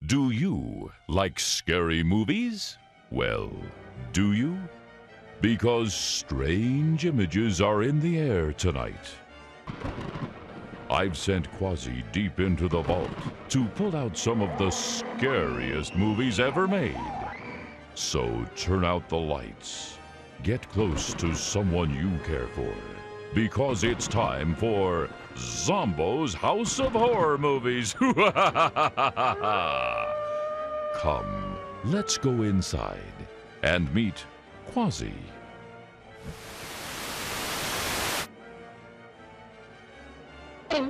Do you like scary movies? Well, do you? Because strange images are in the air tonight. I've sent Quasi deep into the vault to pull out some of the scariest movies ever made. So turn out the lights, get close to someone you care for, because it's time for Zomboo's House of Horror Movies. Come, let's go inside and meet Quasi.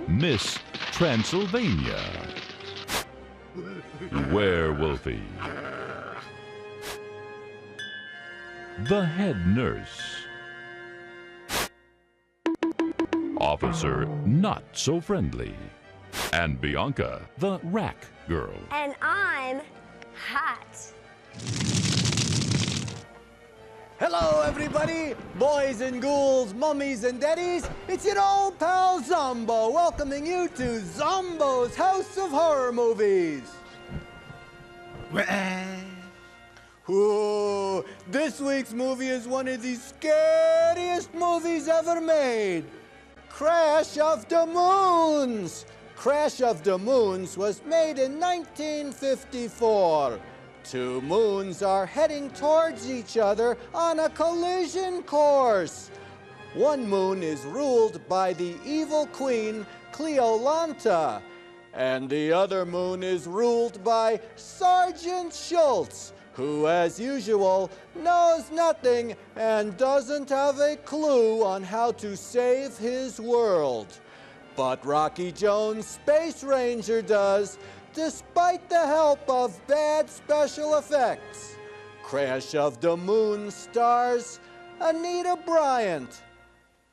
Miss Transylvania. Werewolfy. The head nurse. Officer not so friendly. And Bianca, the rack girl. And I'm hot. Hello, everybody! Boys and ghouls, mummies and daddies, it's your old pal Zomboo, welcoming you to Zomboo's House of Horror Movies. Ooh, this week's movie is one of the scariest movies ever made. Crash of the Moons. Crash of the Moons was made in 1954. Two moons are heading towards each other on a collision course. One moon is ruled by the evil queen, Cleolanta, and the other moon is ruled by Sergeant Schultz, who, as usual, knows nothing and doesn't have a clue on how to save his world. But Rocky Jones, Space Ranger, does, despite the help of bad special effects. Crash of the Moon stars Anita Bryant,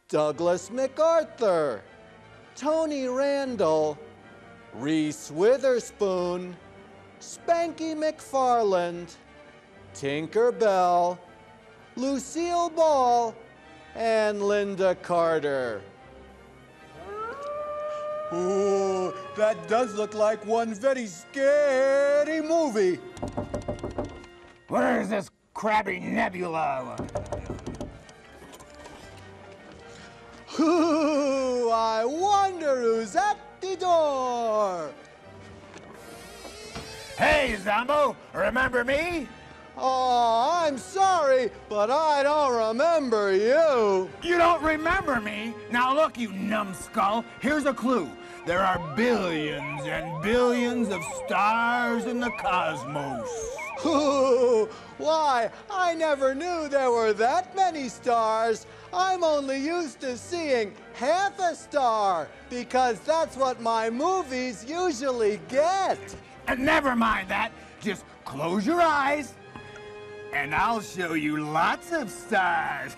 Douglas MacArthur, Tony Randall, Reese Witherspoon, Spanky McFarland, Tinker Bell, Lucille Ball, and Linda Carter. Ooh, that does look like one very scary movie. Where is this crabby nebula? Ooh, I wonder who's at the door. Hey, Zomboo, remember me? Oh, I'm sorry, but I don't remember you. You don't remember me? Now look, you numbskull, here's a clue. There are billions and billions of stars in the cosmos. Ooh, why, I never knew there were that many stars. I'm only used to seeing half a star, because that's what my movies usually get. And never mind that, just close your eyes, and I'll show you lots of stars.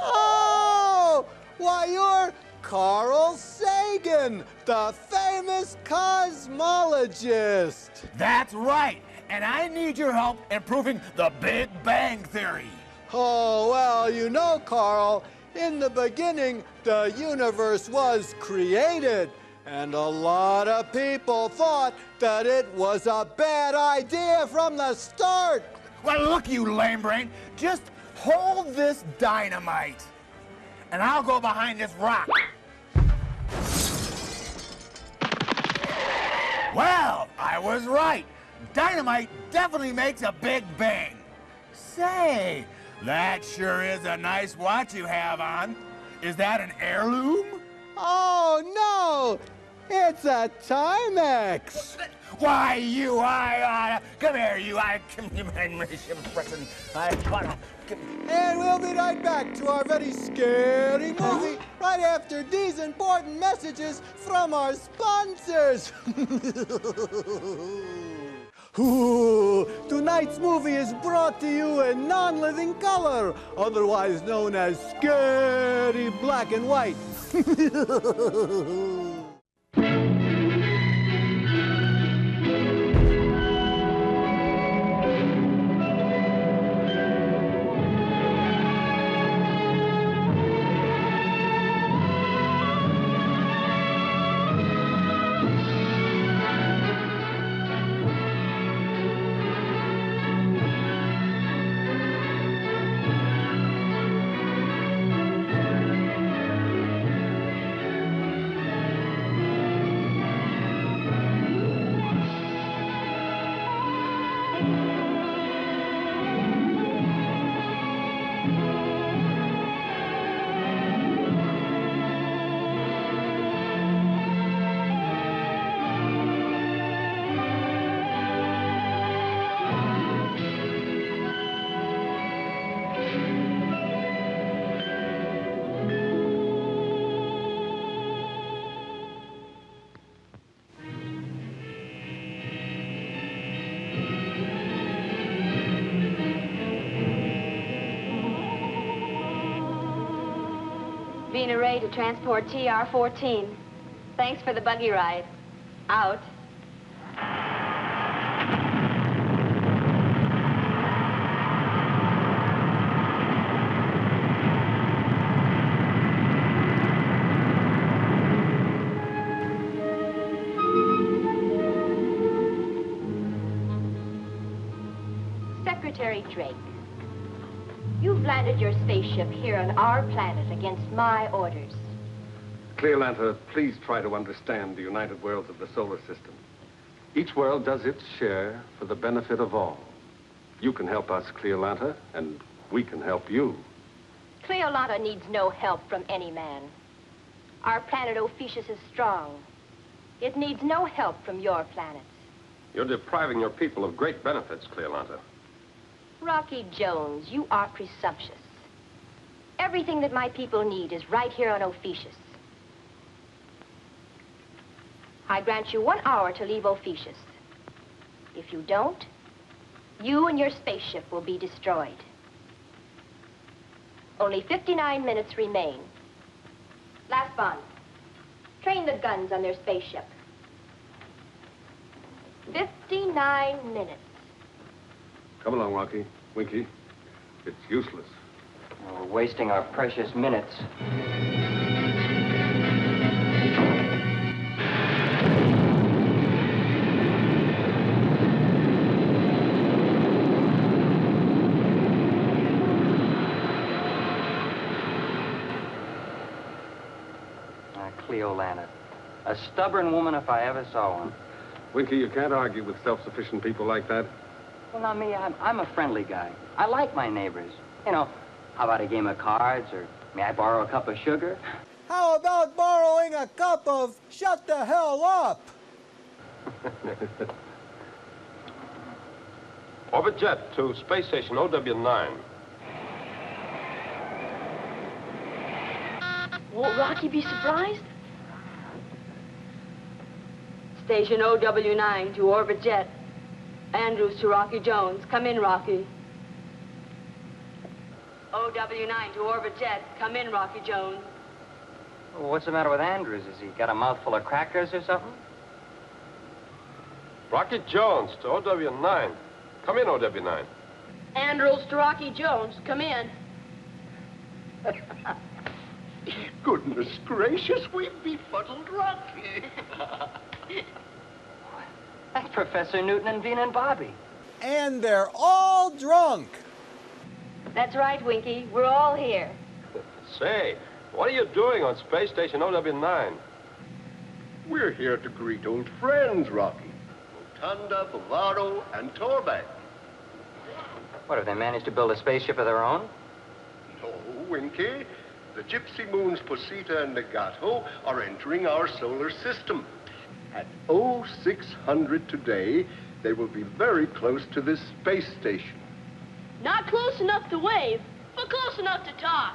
Oh, why, you're Carl Sagan, the famous cosmologist. That's right, and I need your help in proving the Big Bang Theory. Oh, well, you know, Carl, in the beginning, the universe was created, and a lot of people thought that it was a bad idea from the start. Well, look, you lame brain, just hold this dynamite, and I'll go behind this rock. Well, I was right. Dynamite definitely makes a big bang. Say, that sure is a nice watch you have on. Is that an heirloom? Oh, no! It's a Timex! Why, come here, And we'll be right back to our very scary movie right after these important messages from our sponsors. Ooh, tonight's movie is brought to you in non-living color, otherwise known as scary black and white. Being arrayed to transport TR-14. Thanks for the buggy ride. Out. Secretary Drake, you've landed your spaceship here on our planet against my orders. Cleolanta, please try to understand the united worlds of the solar system. Each world does its share for the benefit of all. You can help us, Cleolanta, and we can help you. Cleolanta needs no help from any man. Our planet Ophiuchus is strong. It needs no help from your planets. You're depriving your people of great benefits, Cleolanta. Rocky Jones, you are presumptuous. Everything that my people need is right here on Ophiuchus. I grant you 1 hour to leave Ophiuchus. If you don't, you and your spaceship will be destroyed. Only 59 minutes remain. Last bond. Train the guns on their spaceship. 59 minutes. Come along, Rocky. Winky. It's useless. We're wasting our precious minutes. Cleolanta. A stubborn woman if I ever saw one. Winky, you can't argue with self-sufficient people like that. Well, now, me, I'm a friendly guy. I like my neighbors. You know, how about a game of cards, or may I borrow a cup of sugar? How about borrowing a cup of shut the hell up? Orbit jet to space station OW9. Won't Rocky be surprised? Station OW9 to orbit jet. Andrews to Rocky Jones. Come in, Rocky. OW9 to orbit jet. Come in, Rocky Jones. Well, what's the matter with Andrews? Has he got a mouthful of crackers or something? Rocky Jones to OW9. Come in, OW9. Andrews to Rocky Jones. Come in. Goodness gracious, we've befuddled Rocky. That's Professor Newton and Bean and Bobby. And they're all drunk. That's right, Winky. We're all here. Say, what are you doing on space station OW9? We're here to greet old friends, Rocky. Rotunda, Bavaro, and Torback. What, have they managed to build a spaceship of their own? No, Winky. The Gypsy Moons Posita and Legato are entering our solar system. At 0600 today, they will be very close to this space station. Not close enough to wave, but close enough to talk.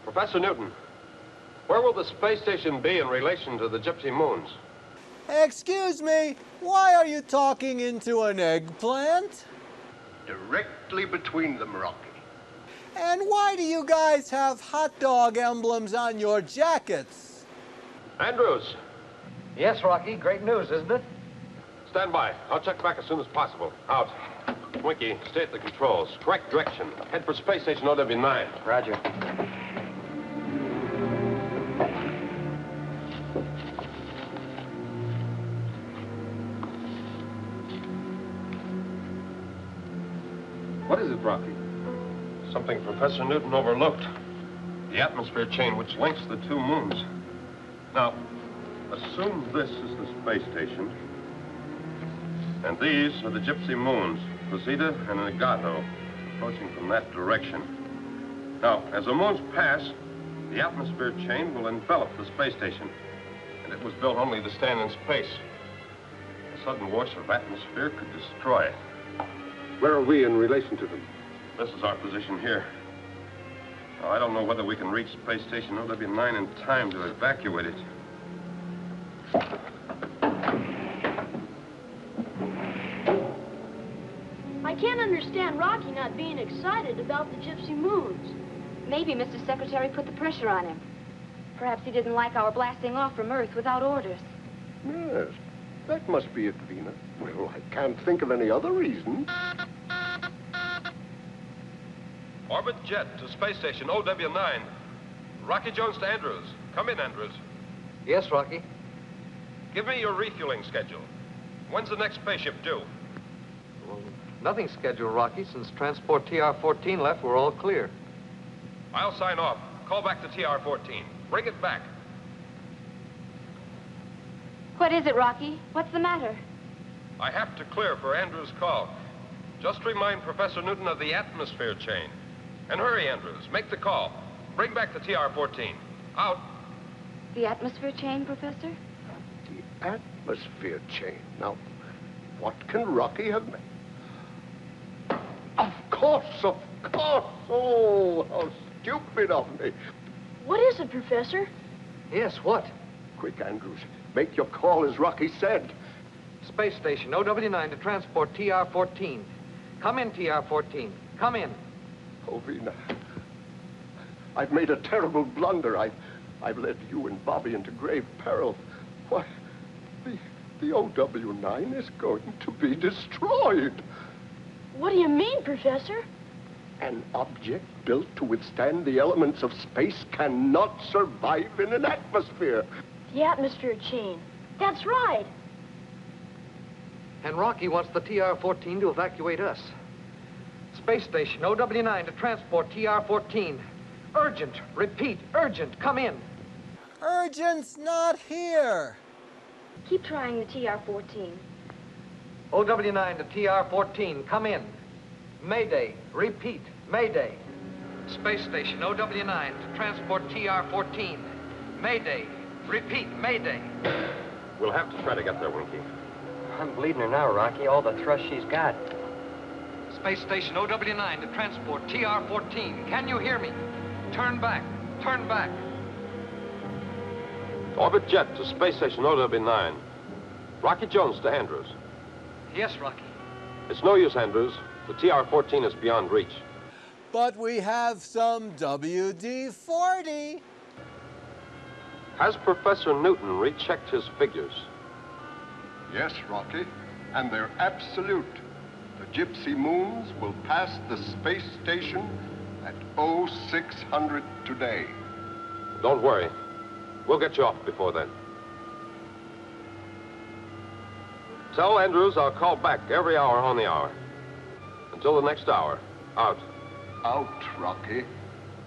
Professor Newton, where will the space station be in relation to the Gypsy Moons? Excuse me, why are you talking into an eggplant? Directly between them, Rocky. And why do you guys have hot dog emblems on your jackets? Andrews. Yes, Rocky. Great news, isn't it? Stand by. I'll check back as soon as possible. Out. Winky, stay at the controls. Correct direction. Head for space station OW9. Roger. What is it, Rocky? Something Professor Newton overlooked. The atmosphere chain which links the two moons. Now, assume this is the space station. And these are the Gypsy Moons, Posita and Legato, approaching from that direction. Now, as the moons pass, the atmosphere chain will envelop the space station. And it was built only to stand in space. A sudden wash of atmosphere could destroy it. Where are we in relation to them? This is our position here. Now, I don't know whether we can reach space station OW9 in time to evacuate it. I can't understand Rocky not being excited about the Gypsy Moons. Maybe Mr. Secretary put the pressure on him. Perhaps he didn't like our blasting off from Earth without orders. Yes, that must be it, Vina. Well, I can't think of any other reason. Orbit jet to space station OW9. Rocky Jones to Andrews. Come in, Andrews. Yes, Rocky. Give me your refueling schedule. When's the next spaceship due? Well, nothing's scheduled, Rocky. Since transport TR-14 left, we're all clear. I'll sign off. Call back to TR-14. Bring it back. What is it, Rocky? What's the matter? I have to clear for Andrews' call. Just remind Professor Newton of the atmosphere chain. And hurry, Andrews. Make the call. Bring back the TR-14. Out. The atmosphere chain, Professor? The atmosphere chain. Now, what can Rocky have meant? Of course, of course. Oh, how stupid of me. What is it, Professor? Yes, what? Quick, Andrews. Make your call as Rocky said. Space station OW9 to transport TR-14. Come in, TR-14. Come in. Oh, Vina, I've made a terrible blunder. I've led you and Bobby into grave peril. Why, the OW9 is going to be destroyed. What do you mean, Professor? An object built to withstand the elements of space cannot survive in an atmosphere. The atmosphere chain. That's right. And Rocky wants the TR-14 to evacuate us. Space station OW9 to transport TR-14. Urgent. Repeat, urgent. Come in. Urgent's not here. Keep trying the TR-14. OW9 to TR-14. Come in. Mayday. Repeat. Mayday. Space station OW9 to transport TR-14. Mayday. Repeat. Mayday. We'll have to try to get there, Winky. I'm bleeding her now, Rocky. All the thrust she's got. Space station OW9 to transport TR-14. Can you hear me? Turn back. Turn back. Orbit jet to space station OW9. Rocky Jones to Andrews. Yes, Rocky. It's no use, Andrews. The TR-14 is beyond reach. But we have some WD-40. Has Professor Newton rechecked his figures? Yes, Rocky, and they're absolute. The Gypsy Moons will pass the space station at 0600 today. Don't worry. We'll get you off before then. Tell Andrews I'll call back every hour on the hour. Until the next hour. Out. Out, Rocky.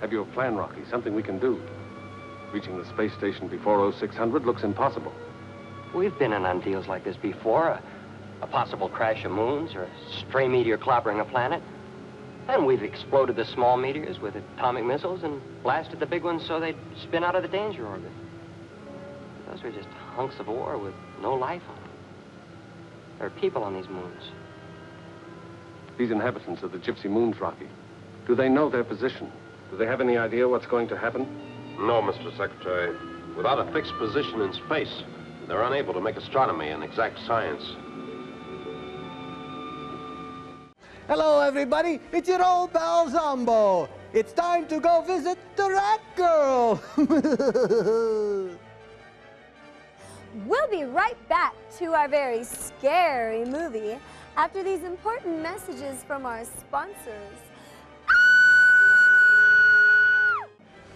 Have you a plan, Rocky? Something we can do? Reaching the space station before 0600 looks impossible. We've been in on deals like this before. A possible crash of moons or a stray meteor clobbering a planet. And we've exploded the small meteors with atomic missiles and blasted the big ones so they'd spin out of the danger orbit. Those are just hunks of ore with no life on them. There are people on these moons. These inhabitants of the Gypsy Moons, Rocky, do they know their position? Do they have any idea what's going to happen? No, Mr. Secretary. Without a fixed position in space, they're unable to make astronomy an exact science. Hello, everybody. It's your old pal Zomboo. It's time to go visit the Rat Girl. We'll be right back to our very scary movie after these important messages from our sponsors.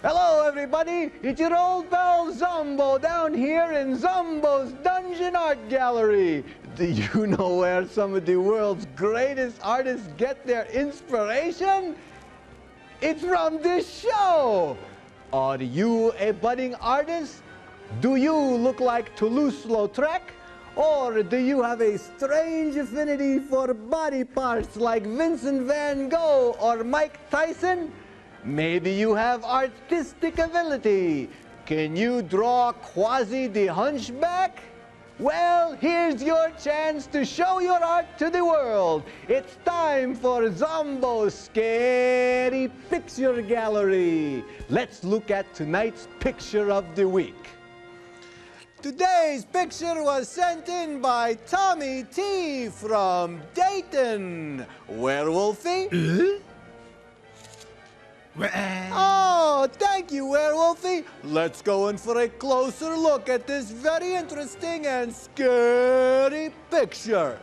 Hello, everybody. It's your old pal Zomboo down here in Zomboo's Dungeon Art Gallery. Do you know where some of the world's greatest artists get their inspiration? It's from this show. Are you a budding artist? Do you look like Toulouse-Lautrec? Or do you have a strange affinity for body parts like Vincent van Gogh or Mike Tyson? Maybe you have artistic ability. Can you draw Quasi the Hunchback? Well, here's your chance to show your art to the world. It's time for Zomboo's Scary Picture Gallery. Let's look at tonight's picture of the week. Today's picture was sent in by Tommy T. from Dayton. Werewolfy? Oh, thank you, Werewolfie. Let's go in for a closer look at this very interesting and scary picture.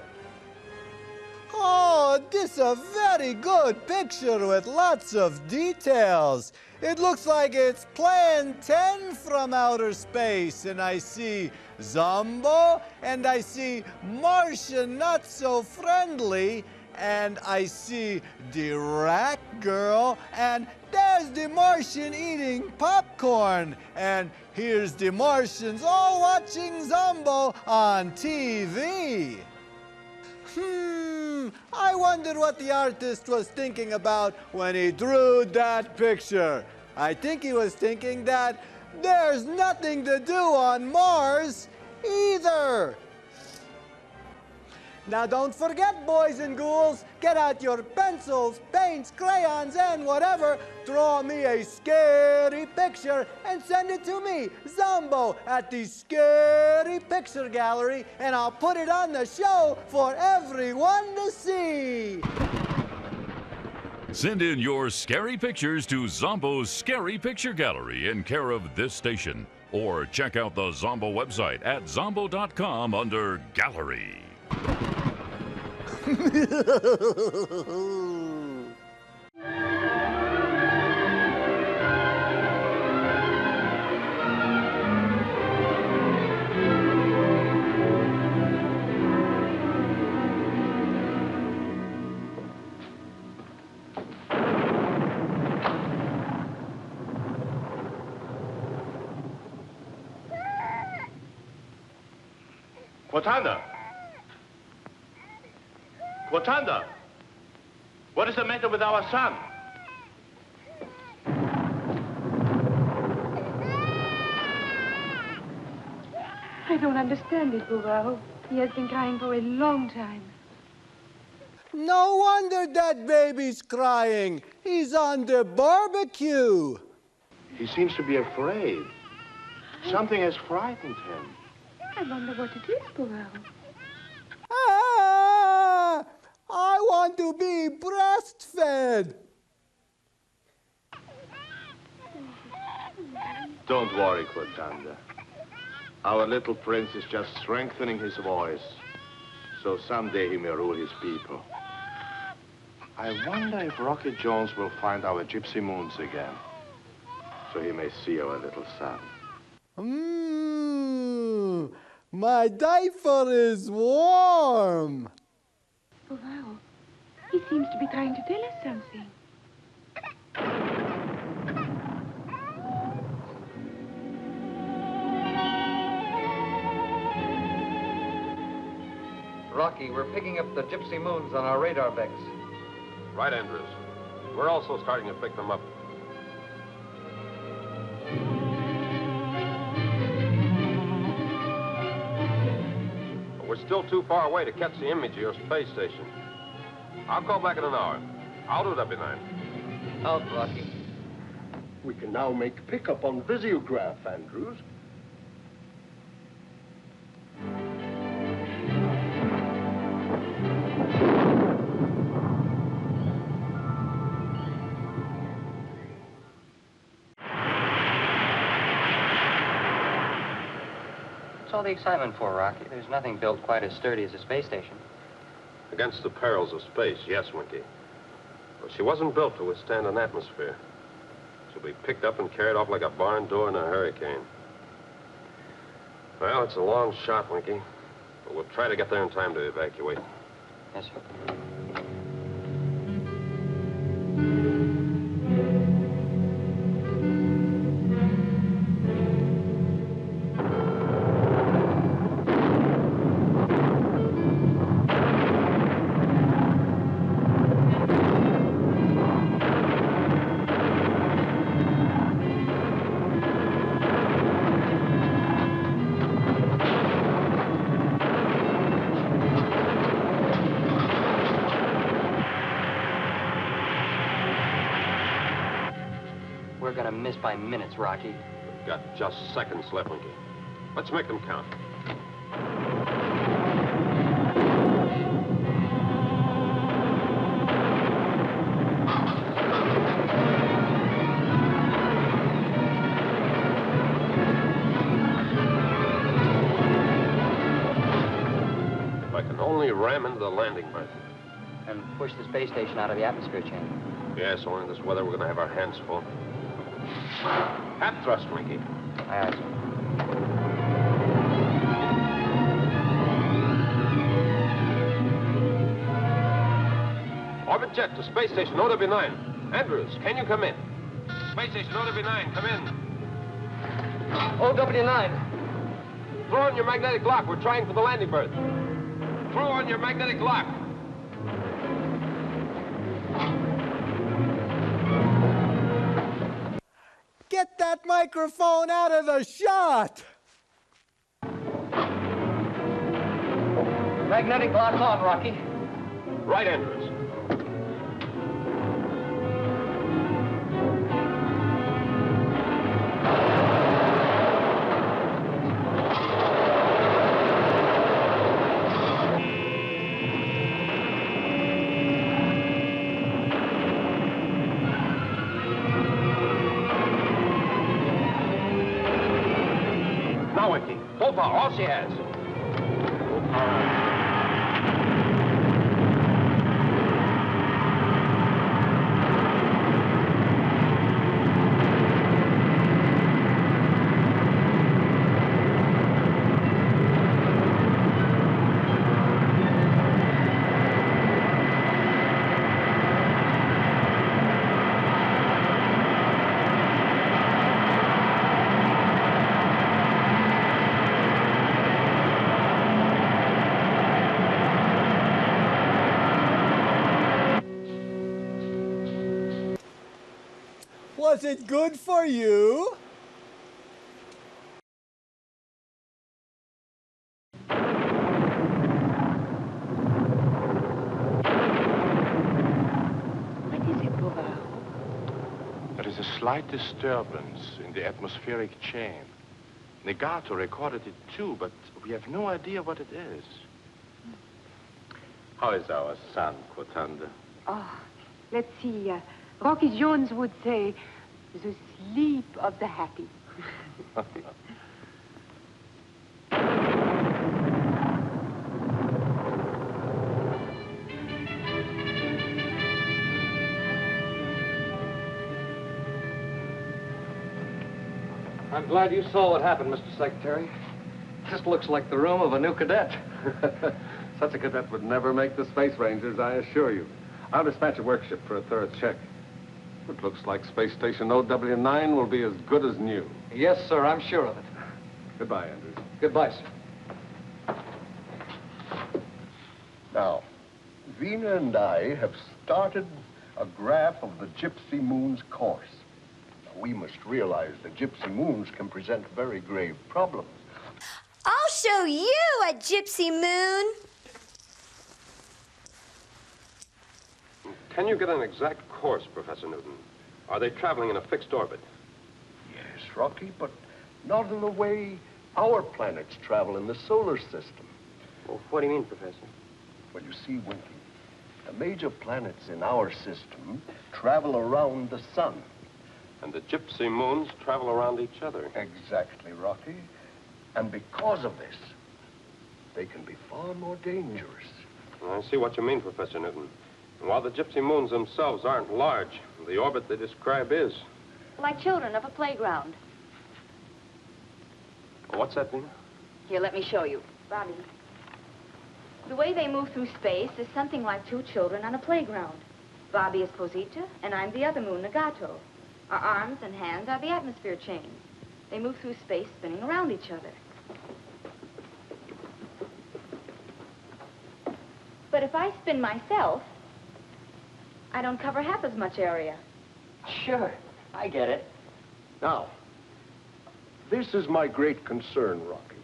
Oh, this is a very good picture with lots of details. It looks like it's Plan 10 from outer space, and I see Zomboo, and I see Martian Not So Friendly, and I see the Rat Girl, and there's the Martian eating popcorn, and here's the Martians all watching Zomboo on TV. I wonder what the artist was thinking about when he drew that picture. I think he was thinking that there's nothing to do on Mars either. Now don't forget, boys and ghouls, get out your pencils, paints, crayons, and whatever. Draw me a scary picture and send it to me, Zomboo, at the Scary Picture Gallery, and I'll put it on the show for everyone to see. Send in your scary pictures to Zomboo's Scary Picture Gallery in care of this station. Or check out the Zomboo website at zomboo.com under Gallery. Cortana! Cortana! What is the matter with our son? I don't understand it, Bouvard. He has been crying for a long time. No wonder that baby's crying. He's on the barbecue. He seems to be afraid. Something has frightened him. I wonder what it is, Bouvard. Ah! I want to be breastfed. Don't worry, Cortana. Our little prince is just strengthening his voice, so someday he may rule his people. I wonder if Rocky Jones will find our gypsy moons again, so he may see our little son. My diaper is warm. Oh, wow. He seems to be trying to tell us something. Rocky, we're picking up the gypsy moons on our radar becks. Right, Andrews. We're also starting to pick them up. But we're still too far away to catch the image of your space station. I'll call back in an hour. I'll do it, W9. Out, Rocky. We can now make pickup on visiograph, Andrews. What's all the excitement for, Rocky? There's nothing built quite as sturdy as a space station. Against the perils of space, yes, Winky. But she wasn't built to withstand an atmosphere. She'll be picked up and carried off like a barn door in a hurricane. Well, it's a long shot, Winky. But we'll try to get there in time to evacuate. Yes, sir. We're gonna miss by minutes, Rocky. We've got just seconds left, Winky. Let's make them count. ram into the landing berth. And push the space station out of the atmosphere chain. Yes, only in this weather, we're going to have our hands full. Hat thrust, Winky. Aye, aye, sir. Orbit jet to space station OW9. Andrews, can you come in? Space station OW9, come in. OW9. Throw on your magnetic lock. We're trying for the landing berth. Throw on your magnetic lock. Get that microphone out of the shot! Magnetic lock on, Rocky. Right, Andrews. Now, Winky. Full power, all she has. Was it good for you? What is it, Bouvard? There is a slight disturbance in the atmospheric chain. Negato recorded it too, but we have no idea what it is. How is our son, Quotanda? Oh, let's see. Rocky Jones would say, the sleep of the happy. I'm glad you saw what happened, Mr. Secretary. This looks like the room of a new cadet. Such a cadet would never make the Space Rangers, I assure you. I'll dispatch a workship for a thorough check. It looks like Space Station OW9 will be as good as new. Yes, sir, I'm sure of it. Goodbye, Andrews. Goodbye, sir. Now, Vina and I have started a graph of the Gypsy Moon's course. Now, we must realize that Gypsy Moons can present very grave problems. I'll show you a Gypsy Moon. Can you get an exact course, Professor Newton? Are they traveling in a fixed orbit? Yes, Rocky, but not in the way our planets travel in the solar system. Well, what do you mean, Professor? Well, you see, Winky, the major planets in our system travel around the sun. And the Gypsy Moons travel around each other. Exactly, Rocky. And because of this, they can be far more dangerous. I see what you mean, Professor Newton. And while the Gypsy Moons themselves aren't large, the orbit they describe is. Like children of a playground. What's that, Vina? Here, let me show you. Bobby. The way they move through space is something like two children on a playground. Bobby is Posita, and I'm the other moon, Nagato. Our arms and hands are the atmosphere chain. They move through space, spinning around each other. But if I spin myself, I don't cover half as much area. Sure, I get it. Now, this is my great concern, Rocky.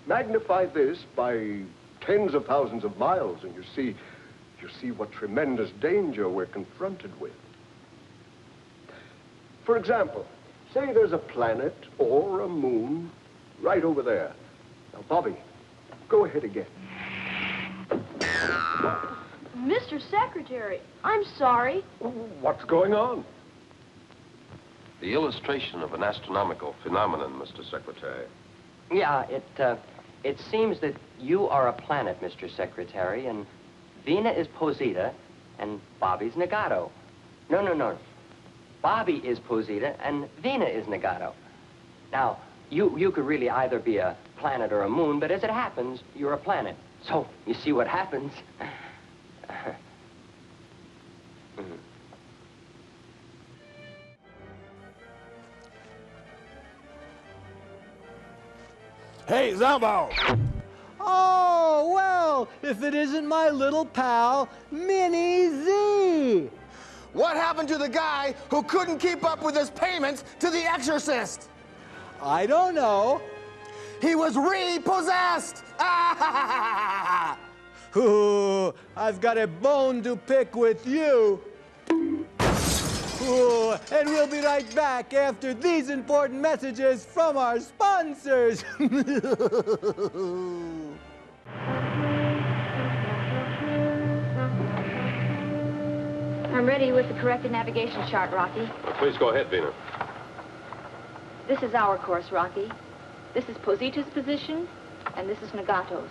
Magnify this by tens of thousands of miles, and you see what tremendous danger we're confronted with. For example, say there's a planet or a moon right over there. Now, Bobby, go ahead again. Mr. Secretary, I'm sorry. What's going on? The illustration of an astronomical phenomenon, Mr. Secretary. Yeah, It seems that you are a planet, Mr. Secretary, and Vina is Posita, and Bobby's Nagato. No. Bobby is Posita, and Vina is Nagato. Now, you could really either be a planet or a moon, but as it happens, you're a planet. So, you see what happens. Hey, Zomboo! Oh, well, if it isn't my little pal, Minnie Z. What happened to the guy who couldn't keep up with his payments to the exorcist? I don't know. He was repossessed! Ooh, I've got a bone to pick with you. Ooh, and we'll be right back after these important messages from our sponsors. I'm ready with the corrected navigation chart, Rocky. Please go ahead, Vina. This is our course, Rocky. This is Posita's position, and this is Nagato's.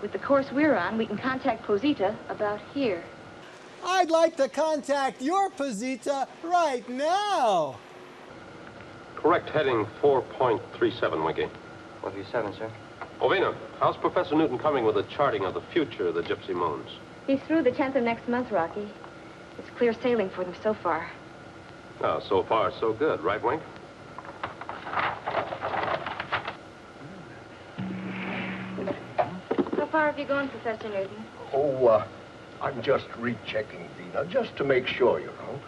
With the course we're on, we can contact Posita about here. I'd like to contact your Posita right now. Correct heading 4.37, Winky. 437, sir. Oh, Vina, how's Professor Newton coming with the charting of the future of the Gypsy Moons? He's through the 10th of next month, Rocky. It's clear sailing for them so far. Oh, so far, so good. Right, Wink? How far have you gone, Professor Newton? Oh, I'm just rechecking, Vina, just to make sure, you know.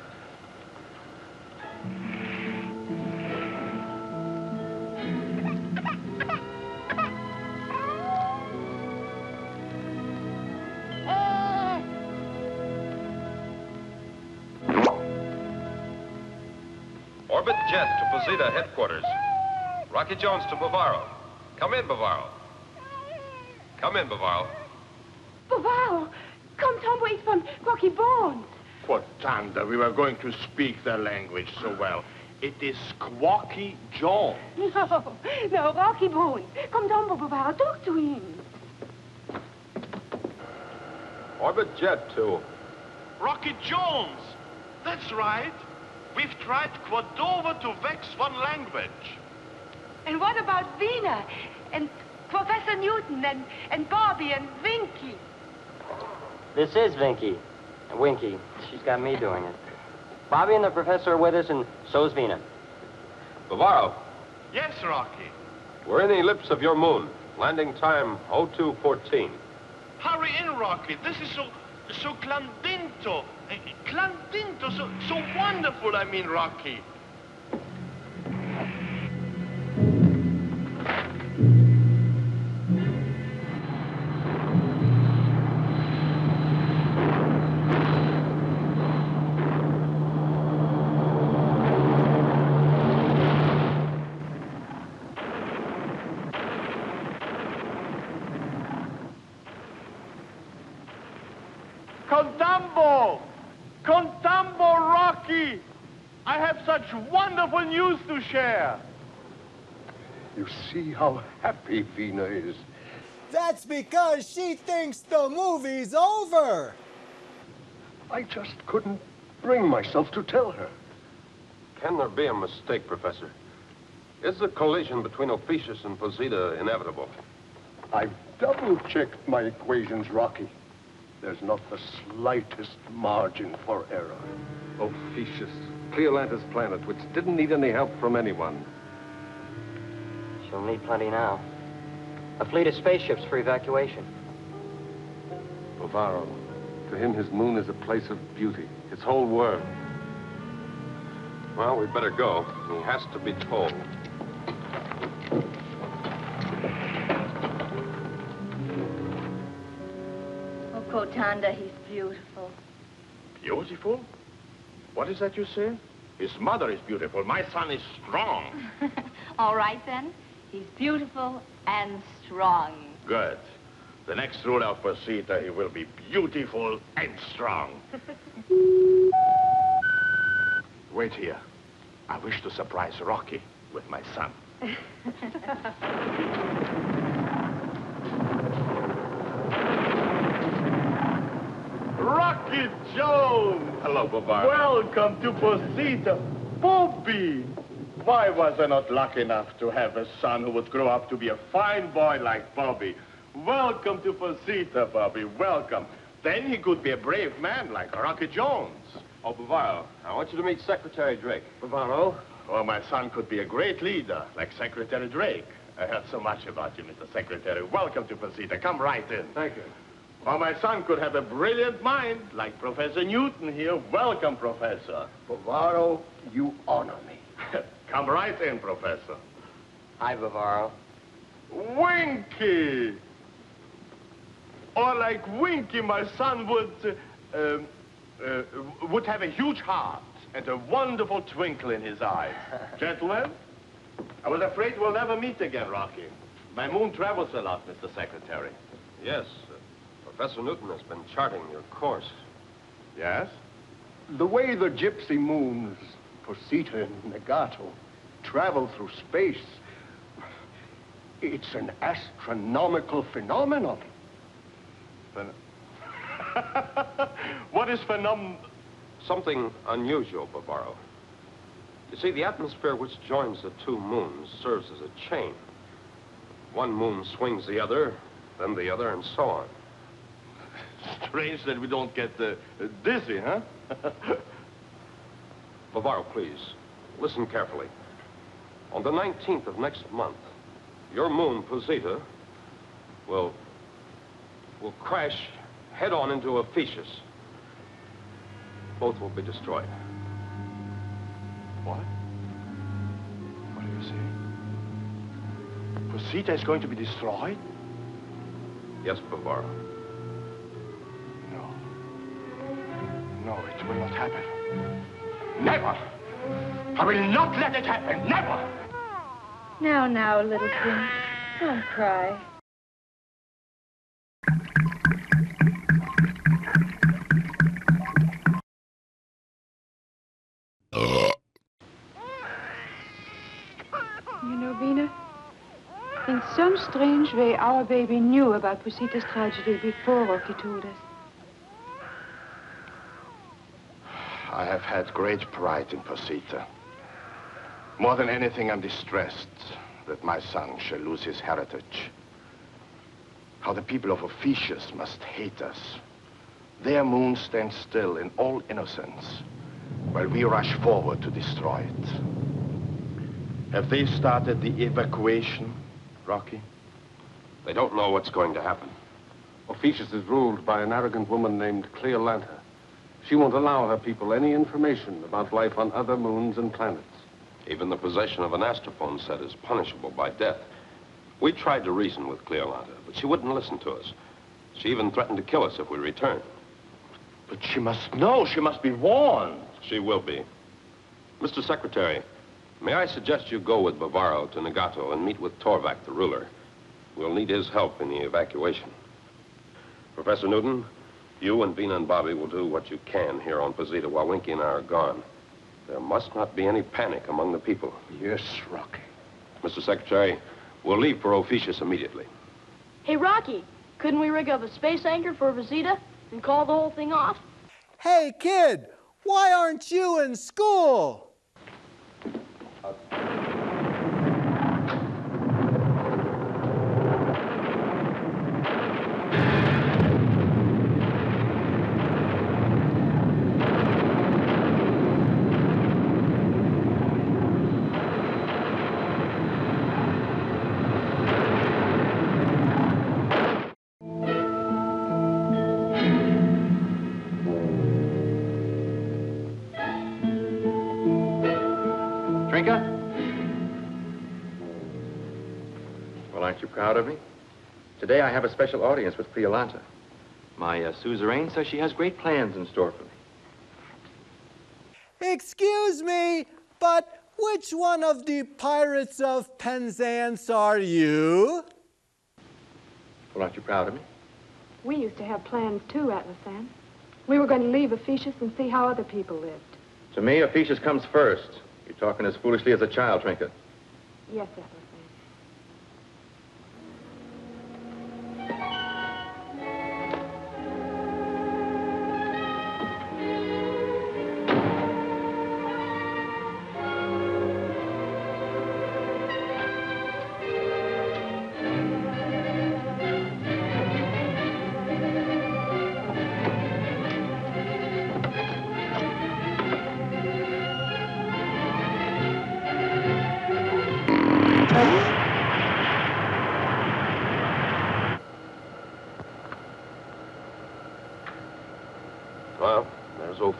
Orbit jet to Posita headquarters. Rocky Jones to Bavaro. Come in, Bavaro. Come in, Bavaro. Wow! Come Tombo is from Rocky Bones. Thunder, we were going to speak their language so well. It is Squawky Jones. No, Rocky Bones. Come Tombo, Bavaro, talk to him. Orbit jet to... Rocky Jones! That's right. We've tried Cordova to vex one language. And what about Vina? And Professor Newton and Bobby and Vinky? This is Vinky. Winky. She's got me doing it. Bobby and the professor are with us, and so's Vina. Bavaro, Yes, Rocky. we're in the ellipse of your moon. Landing time 0214. Hurry in, Rocky. This is so clandinto. Clandinto, so wonderful, I mean, Rocky. Contambo! Contambo, Rocky! I have such wonderful news to share. You see how happy Vina is. That's because she thinks the movie's over. I just couldn't bring myself to tell her. Can there be a mistake, Professor? Is the collision between Ophiuchus and Posita inevitable? I've double-checked my equations, Rocky. There's not the slightest margin for error. Ophiuchus, Cleolantis planet, which didn't need any help from anyone. She'll need plenty now. A fleet of spaceships for evacuation. Bavaro, to him his moon is a place of beauty, his whole world. Well, we'd better go. He has to be told. Oh, Kotanda, he's beautiful. Beautiful? What is that you say? His mother is beautiful. My son is strong. All right, then. He's beautiful and strong. Good. The next rule of Posita, he will be beautiful and strong. Wait here. I wish to surprise Rocky with my son. Rocky Jones! Hello, Bavaro. Welcome to Posita. Bobby! Why was I not lucky enough to have a son who would grow up to be a fine boy like Bobby? Welcome to Posita, Bobby. Welcome. Then he could be a brave man like Rocky Jones. Oh, Bavaro, I want you to meet Secretary Drake. Bavaro? Oh, my son could be a great leader like Secretary Drake. I heard so much about you, Mr. Secretary. Welcome to Posita. Come right in. Thank you. Or my son could have a brilliant mind like Professor Newton here. Welcome, Professor. Bavaro, you honor me. Come right in, Professor. Hi, Bavaro. Winky! Or like Winky, my son would have a huge heart and a wonderful twinkle in his eyes. Gentlemen, I was afraid we'll never meet again, Rocky. My moon travels a lot, Mr. Secretary. Yes, Professor Newton has been charting your course. Yes? The way the gypsy moons, Posita and Nagato, travel through space, it's an astronomical phenomenon. What is Something unusual, Bavaro. You see, the atmosphere which joins the two moons serves as a chain. One moon swings the other, then the other, and so on. Strange that we don't get dizzy, huh? Bavaro, please, listen carefully. On the 19th of next month, your moon, Posita, will crash head-on into Ophiuchus. Both will be destroyed. What? What do you say? Posita is going to be destroyed? Yes, Bavaro. No, it will not happen. Never! I will not let it happen, never! Now, little prince, don't cry. You know, Bina, in some strange way, our baby knew about Posita's tragedy before Rocky told us. I have had great pride in Posita. More than anything, I'm distressed that my son shall lose his heritage. How the people of Ophiuchus must hate us. Their moon stands still in all innocence, while we rush forward to destroy it. Have they started the evacuation, Rocky? They don't know what's going to happen. Ophiuchus is ruled by an arrogant woman named Cleolanta. She won't allow her people any information about life on other moons and planets. Even the possession of an astrophone set is punishable by death. We tried to reason with Cleolanta, but she wouldn't listen to us. She even threatened to kill us if we returned. But she must know. She must be warned. She will be. Mr. Secretary, may I suggest you go with Bavaro to Nagato and meet with Torvak, the ruler. We'll need his help in the evacuation. Professor Newton, you and Bina and Bobby will do what you can here on Posita while Winky and I are gone. There must not be any panic among the people. Yes, Rocky. Mr. Secretary, we'll leave for Ophiuchus immediately. Hey, Rocky, couldn't we rig up a space anchor for Posita and call the whole thing off? Hey, kid, why aren't you in school? Well, aren't you proud of me? Today I have a special audience with Cleolanta. My suzerain says she has great plans in store for me. Excuse me, but which one of the pirates of Penzance are you? Well, aren't you proud of me? We used to have plans too, Atlasan. We were going to leave Ophiuchus and see how other people lived. To me, Ophiuchus comes first. You're talking as foolishly as a child, Trinket. Yes, Atlasan.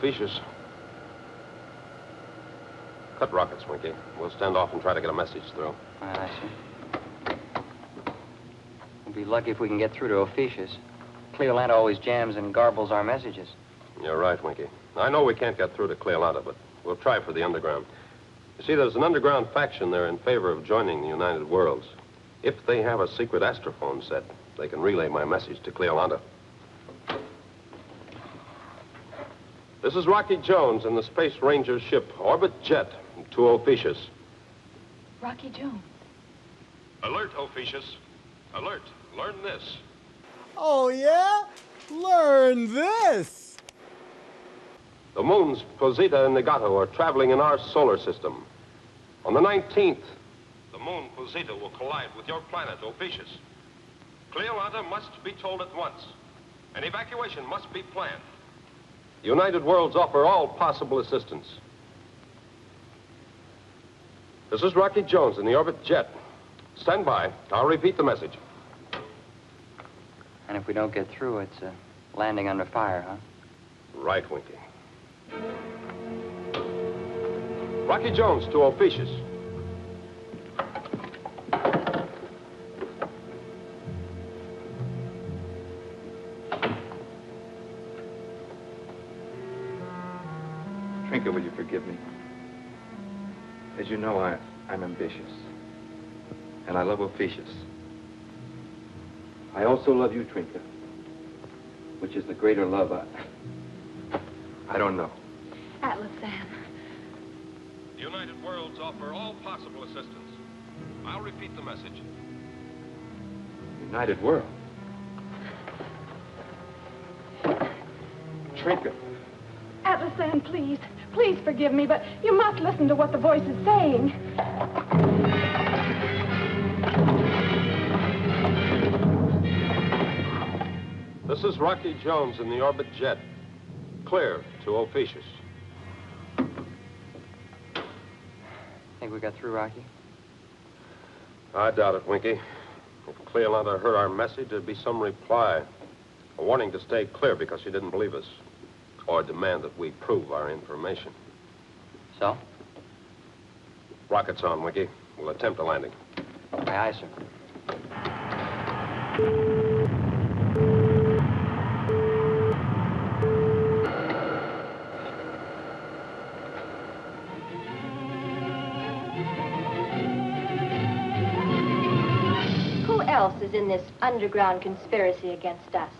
Officious. Cut rockets, Winky. We'll stand off and try to get a message through. I see. We'll be lucky if we can get through to Officious. Cleolanta always jams and garbles our messages. You're right, Winky. I know we can't get through to Cleolanta, but we'll try for the underground. You see, there's an underground faction there in favor of joining the United Worlds. If they have a secret astrophone set, they can relay my message to Cleolanta. This is Rocky Jones in the Space Ranger ship Orbit Jet to Officious. Rocky Jones. Alert, Officious. Alert. Learn this. Oh, yeah? Learn this. The moons Posita and Nagato are traveling in our solar system. On the 19th, the moon Posita will collide with your planet, Officious. Cleolanta must be told at once. An evacuation must be planned. United Worlds offer all possible assistance. This is Rocky Jones in the Orbit Jet. Stand by. I'll repeat the message. And if we don't get through, it's landing under fire, huh? Right, Winky. Rocky Jones to Officious. Trinka, will you forgive me? As you know, I'm ambitious. And I love Officious. I also love you, Trinka. Which is the greater love, I don't know. Atlas Sam. United Worlds offer all possible assistance. I'll repeat the message. United World. Trinka. Atlas Sam, please. Please forgive me, but you must listen to what the voice is saying. This is Rocky Jones in the Orbit Jet. Clear to Officious. Think we got through, Rocky? I doubt it, Winky. If Cleolanta heard our message, there'd be some reply. A warning to stay clear because she didn't believe us. Or demand that we prove our information. So? Rockets on, Winky. We'll attempt a landing. Aye, aye, sir. Who else is in this underground conspiracy against us?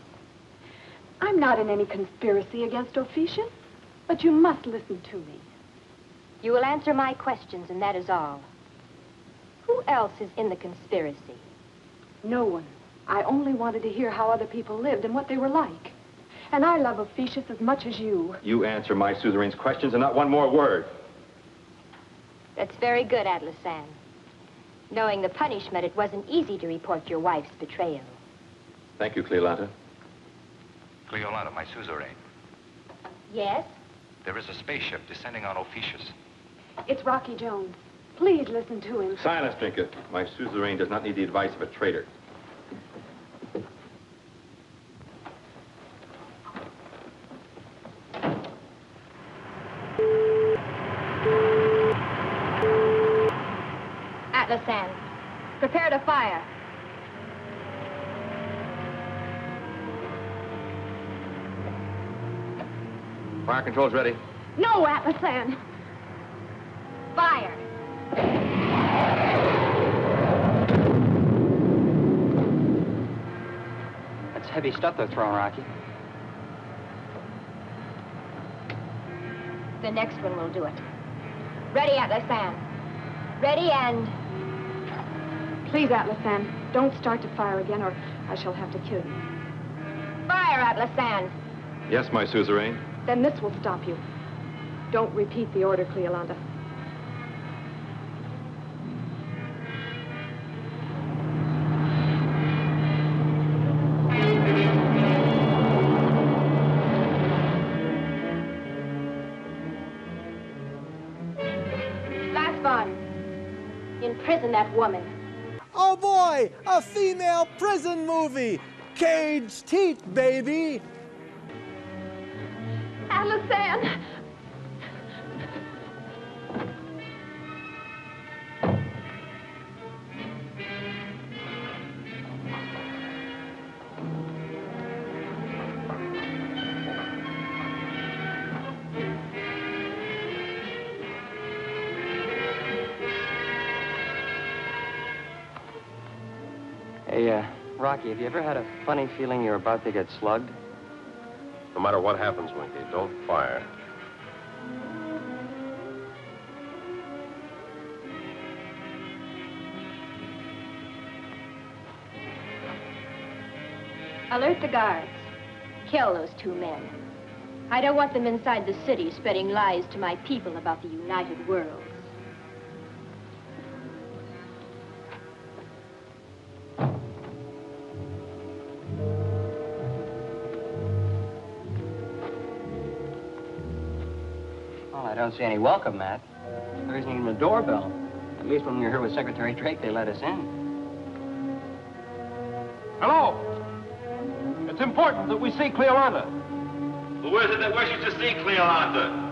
I'm not in any conspiracy against Officious, but you must listen to me. You will answer my questions, and that is all. Who else is in the conspiracy? No one. I only wanted to hear how other people lived and what they were like. And I love Officious as much as you. You answer my suzerain's questions and not one more word. That's very good, Atlas Sam. Knowing the punishment, it wasn't easy to report your wife's betrayal. Thank you, Cleolanta. Cleolanta, my suzerain. Yes? There is a spaceship descending on Officious. It's Rocky Jones. Please listen to him. Silence, Trinka. My suzerain does not need the advice of a traitor. Atlas Sam, prepare to fire. Fire control's ready. No, Atlas Sam. Fire. That's heavy stuff they're throwing, Rocky. The next one will do it. Ready, Atlas Sam. Ready and... Please, Atlas Sam, don't start to fire again or I shall have to kill you. Fire, Atlas Sam. Yes, my suzerain. Then this will stop you. Don't repeat the order, Cleolanta. Last one. Imprison that woman. Oh boy, a female prison movie. Caged teeth, baby. Atlas Sam! Hey, Rocky, have you ever had a funny feeling you're about to get slugged? No matter what happens, Winky, don't fire. Alert the guards. Kill those two men. I don't want them inside the city spreading lies to my people about the United Worlds. Well, I don't see any welcome mat. There isn't even a doorbell. At least when we were here with Secretary Drake, they let us in. Hello! It's important that we see Cleolanda. Who is it that wishes to see Cleolanda?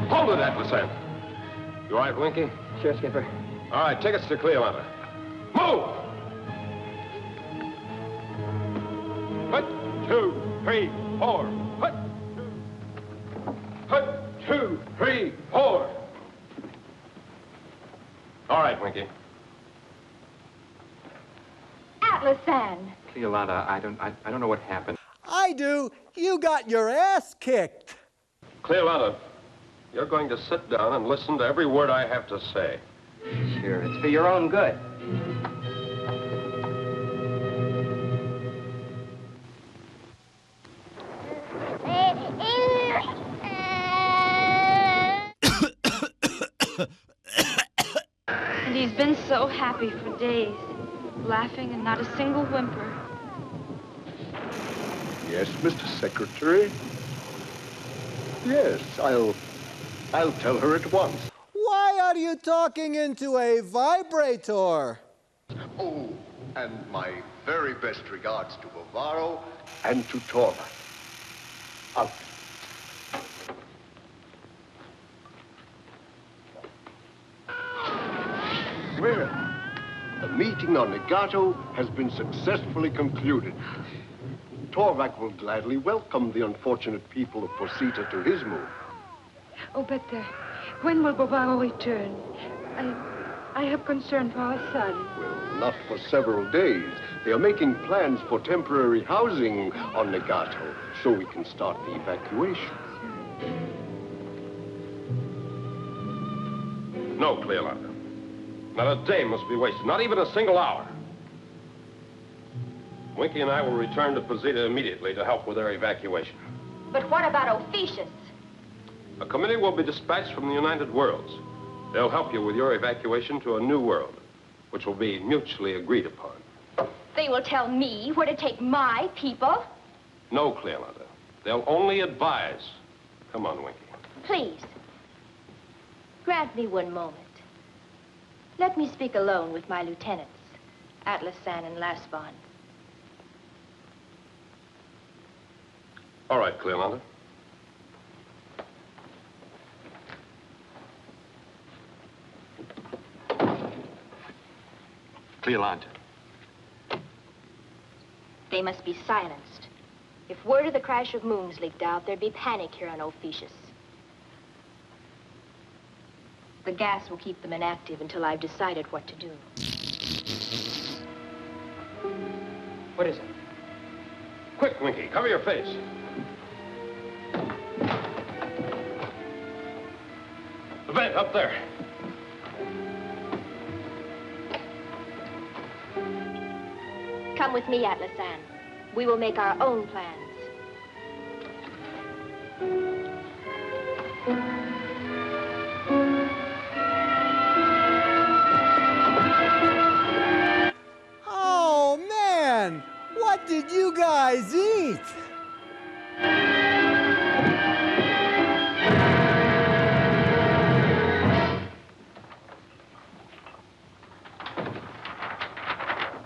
Hold it, Atlas. You all right, Winky? Sure, Skipper. All right, take us to Cleolanda. Move! 1, 2, 3, 4. 1, 2, 3, 4. All right, Winky. Atlas-san. Cleolanda, I don't know what happened. I do. You got your ass kicked. Cleolanda, you're going to sit down and listen to every word I have to say. Sure, it's for your own good. And he's been so happy for days, laughing and not a single whimper. Yes, Mr. Secretary? Yes, I'll tell her at once. Why are you talking into a vibrator? Oh, and my very best regards to Bavaro and to Torva. Out. Well, the meeting on Negato has been successfully concluded. Torvak will gladly welcome the unfortunate people of Posita to his moon. Oh, but when will Bovaro return? I have concern for our son. Well, not for several days. They are making plans for temporary housing on Negato, so we can start the evacuation. No, Cleolanda. Not a day must be wasted, not even a single hour. Winky and I will return to Posita immediately to help with their evacuation. But what about Ophiuchus? A committee will be dispatched from the United Worlds. They'll help you with your evacuation to a new world, which will be mutually agreed upon. They will tell me where to take my people? No, Cleolanda. They'll only advise. Come on, Winky. Please, grant me one moment. Let me speak alone with my lieutenants, Atlas-san and Lasbon. All right, Cleolanda. Cleolanda. They must be silenced. If word of the crash of moons leaked out, there'd be panic here on Ophiuchus. The gas will keep them inactive until I've decided what to do. What is it? Quick, Winky, cover your face. The vent up there. Come with me, Atlas-san. We will make our own plans. Oh, man! What did you guys eat?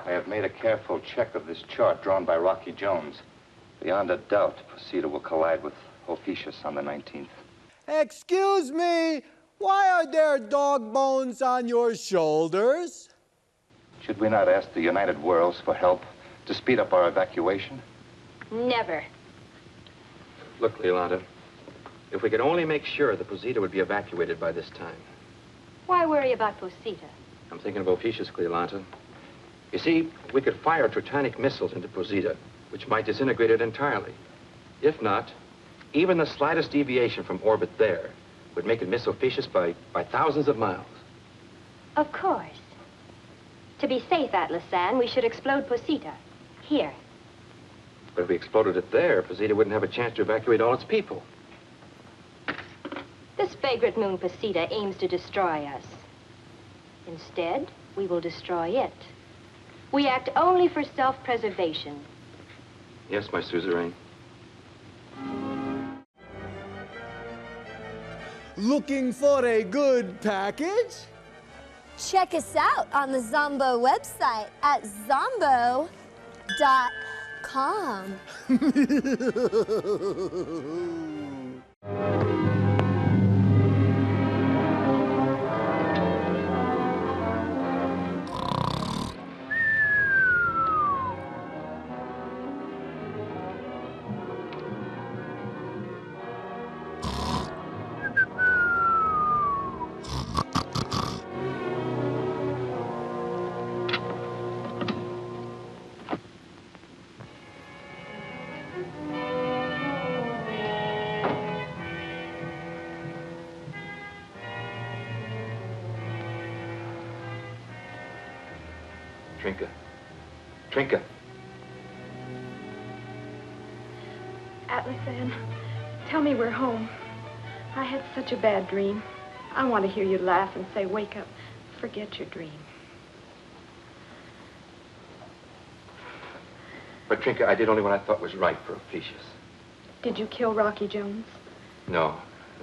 I have made a careful check of this chart drawn by Rocky Jones. Beyond a doubt, Posita will collide with Ophiuchus on the 19th. Excuse me, why are there dog bones on your shoulders? Should we not ask the United Worlds for help to speed up our evacuation? Never. Look, Cleolanda, if we could only make sure that Posita would be evacuated by this time. Why worry about Posita? I'm thinking of Ophiuchus, Cleolanda. You see, we could fire Tritonic missiles into Posita, which might disintegrate it entirely. If not, even the slightest deviation from orbit there would make it miss Ophiuchus by thousands of miles. Of course. To be safe, Atlas San, we should explode Posita. Here. But if we exploded it there, Posita wouldn't have a chance to evacuate all its people. This vagrant moon Posita aims to destroy us. Instead, we will destroy it. We act only for self-preservation. Yes, my suzerain. Looking for a good package? Check us out on the Zomboo website at zomboo.com. Trinka. Trinka. Atlas San, tell me we're home. I had such a bad dream. I want to hear you laugh and say, wake up. Forget your dream. But, Trinka, I did only what I thought was right for Ophiuchus. Did you kill Rocky Jones? No,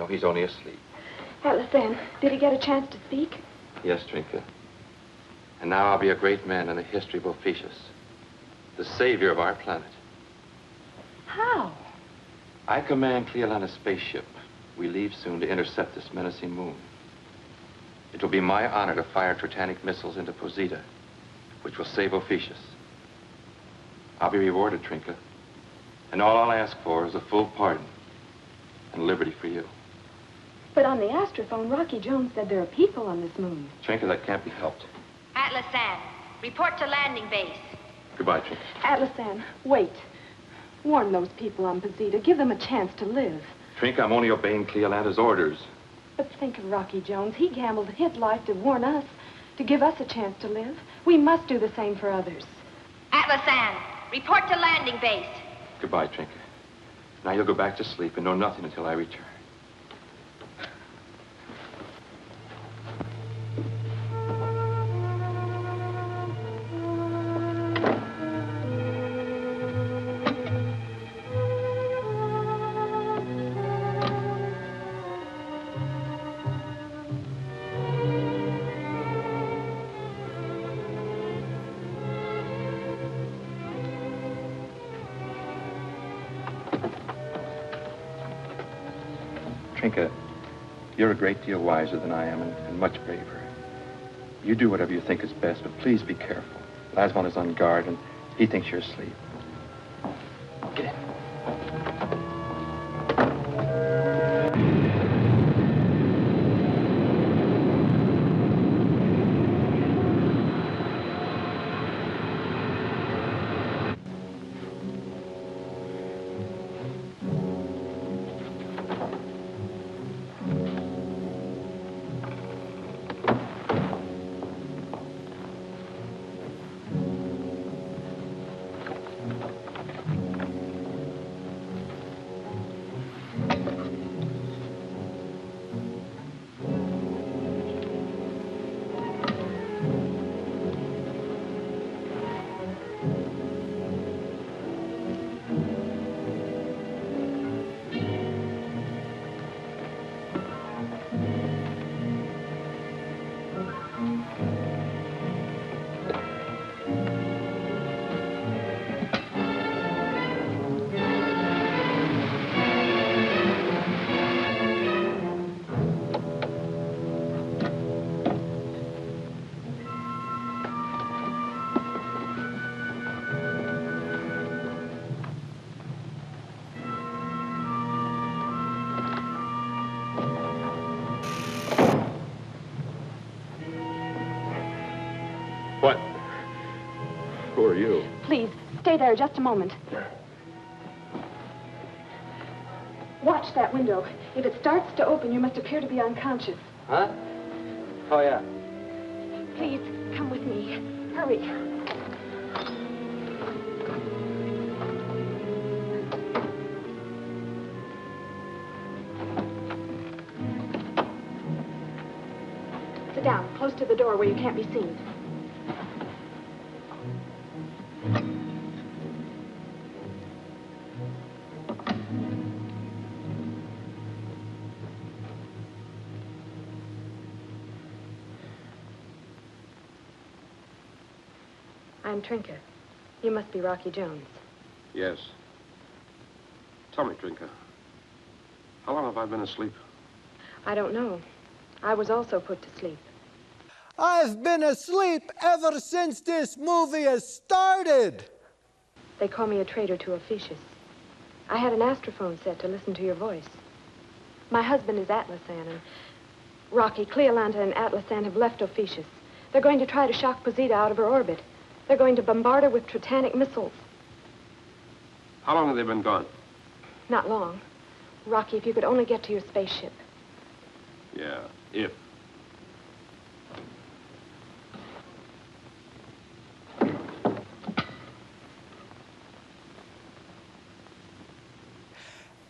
he's only asleep. Atlas San, did he get a chance to speak? Yes, Trinka. And now I'll be a great man in the history of Ophiuchus, the savior of our planet. How? I command Cleolanda's spaceship. We leave soon to intercept this menacing moon. It will be my honor to fire Tritonic missiles into Posita, which will save Ophiuchus. I'll be rewarded, Trinka. And all I'll ask for is a full pardon and liberty for you. But on the astrophone, Rocky Jones said there are people on this moon. Trinka, that can't be helped. Atlas San, report to landing base. Goodbye, Trinka. Atlas San, wait. Warn those people on Posita. Give them a chance to live. Trinka, I'm only obeying Cleolanda's orders. But think of Rocky Jones. He gambled his life to warn us, to give us a chance to live. We must do the same for others. Atlas San, report to landing base. Goodbye, Trinka. Now you'll go back to sleep and know nothing until I return. Trinka, you're a great deal wiser than I am and much braver. You do whatever you think is best, but please be careful. Lasvon is on guard, and he thinks you're asleep. Get in. What? Who are you? Please, stay there just a moment. Watch that window. If it starts to open, you must appear to be unconscious. Huh? Oh, yeah. Please, come with me. Hurry. Sit down, close to the door where you can't be seen. I'm Trinka. You must be Rocky Jones. Yes. Tell me, Trinka, how long have I been asleep? I don't know. I was also put to sleep. I've been asleep ever since this movie has started. They call me a traitor to Ophiuchus. I had an astrophone set to listen to your voice. My husband is Atlasan, and Rocky, Cleolanta, and Atlasan have left Ophiuchus. They're going to try to shock Posita out of her orbit. They're going to bombard her with Tritanic missiles. How long have they been gone? Not long. Rocky, if you could only get to your spaceship. Yeah, if.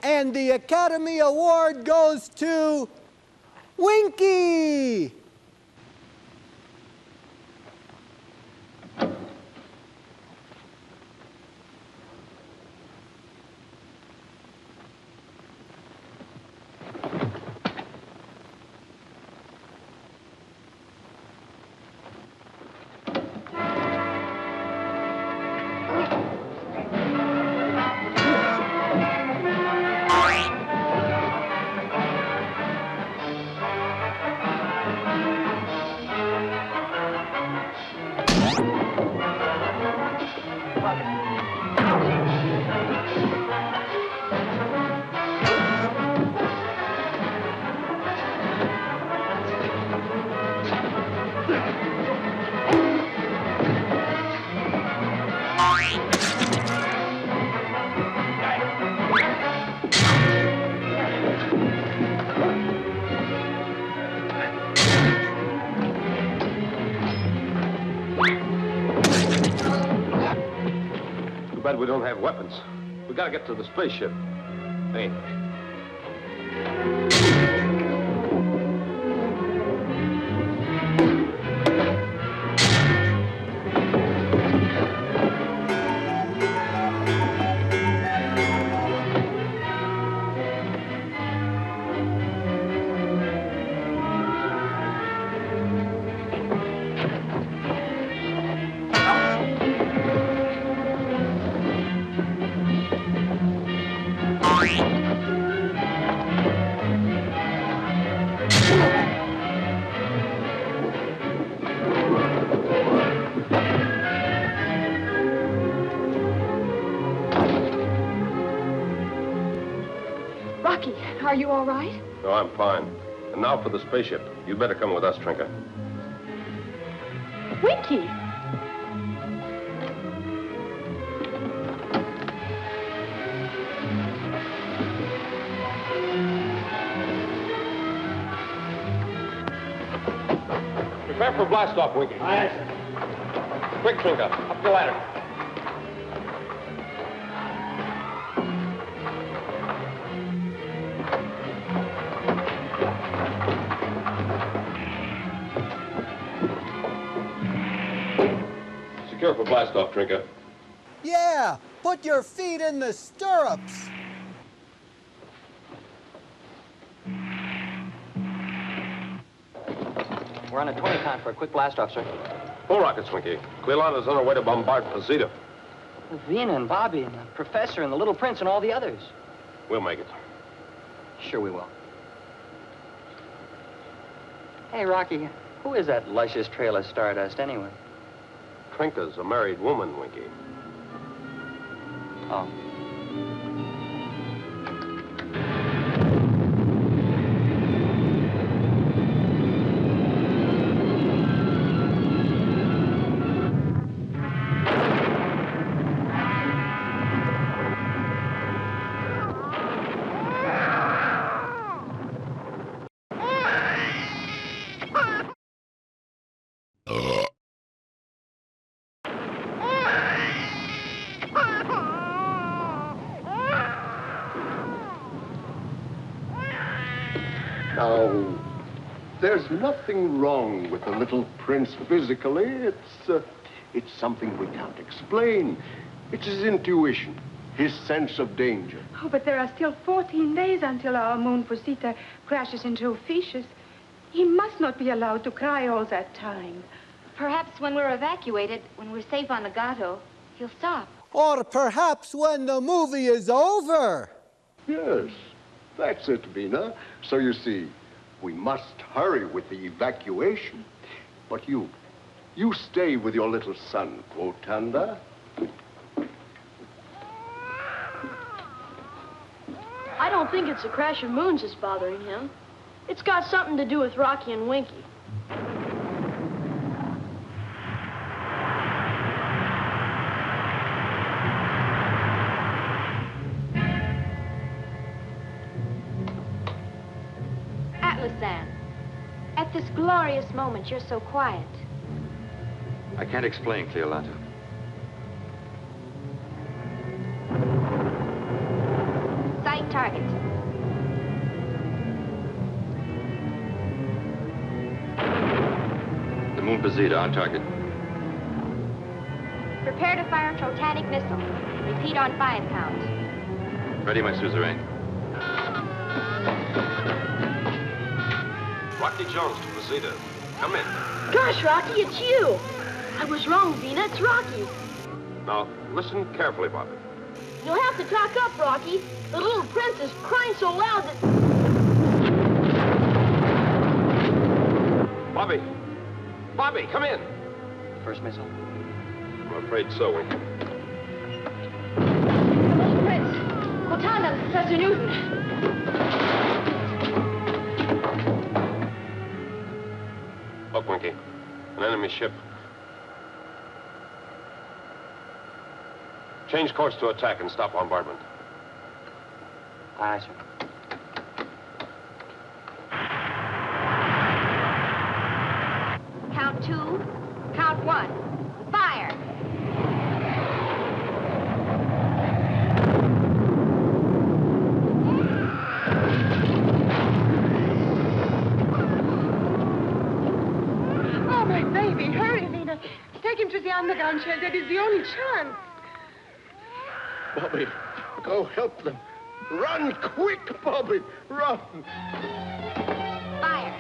And the Academy Award goes to Winky! Too bad we don't have weapons. We gotta get to the spaceship. Hey. Rocky, are you all right? No, I'm fine. And now for the spaceship. You better come with us, Trinka. Winky! Prepare for blast-off, Winky. Aye, sir. Quick, Trinka. Up the ladder. Secure for blast-off, Trinka. Yeah, put your feet in the stirrups. We're on a 20 time for a quick blast-off, sir. Full rockets, Winky. Cleolana's on her way to bombard Posita. Vina and Bobby and the Professor and the Little Prince and all the others. We'll make it. Sure we will. Hey, Rocky, who is that luscious trail of stardust, anyway? Trinka's a married woman, Winky. Oh. There's nothing wrong with the little prince physically. It's something we can't explain. It's his intuition, his sense of danger. Oh, but there are still 14 days until our moon Posita crashes into Ophiuchus. He must not be allowed to cry all that time. Perhaps when we're evacuated, when we're safe on the Gato, he'll stop. Or perhaps when the movie is over. Yes, that's it, Vina. So you see, we must hurry with the evacuation. But you stay with your little son, Quotanda. I don't think it's the crash of moons that's bothering him. It's got something to do with Rocky and Winky. Atlas-san, at this glorious moment, you're so quiet. I can't explain, Cleolanta. Sight target. The moon Posita on target. Prepare to fire a trotanic missile. Repeat on 5 count. Ready, my suzerain. Rocky Jones to Posita. Come in. Gosh, Rocky, it's you. I was wrong, Vina. It's Rocky. Now, listen carefully, Bobby. You'll have to talk up, Rocky. The little prince is crying so loud that... Bobby! Bobby, come in! First missile? I'm afraid so, Winky. The little prince. Quotanda, Professor Newton. Look, Winky. An enemy ship. Change course to attack and stop bombardment. Aye, sir. Count 2, count 1. Fire! Oh, my baby, hurry, Vina. Take him to the underground shelter. It is the only chance. Bobby, go help them. Run quick, Bobby, run. Fire!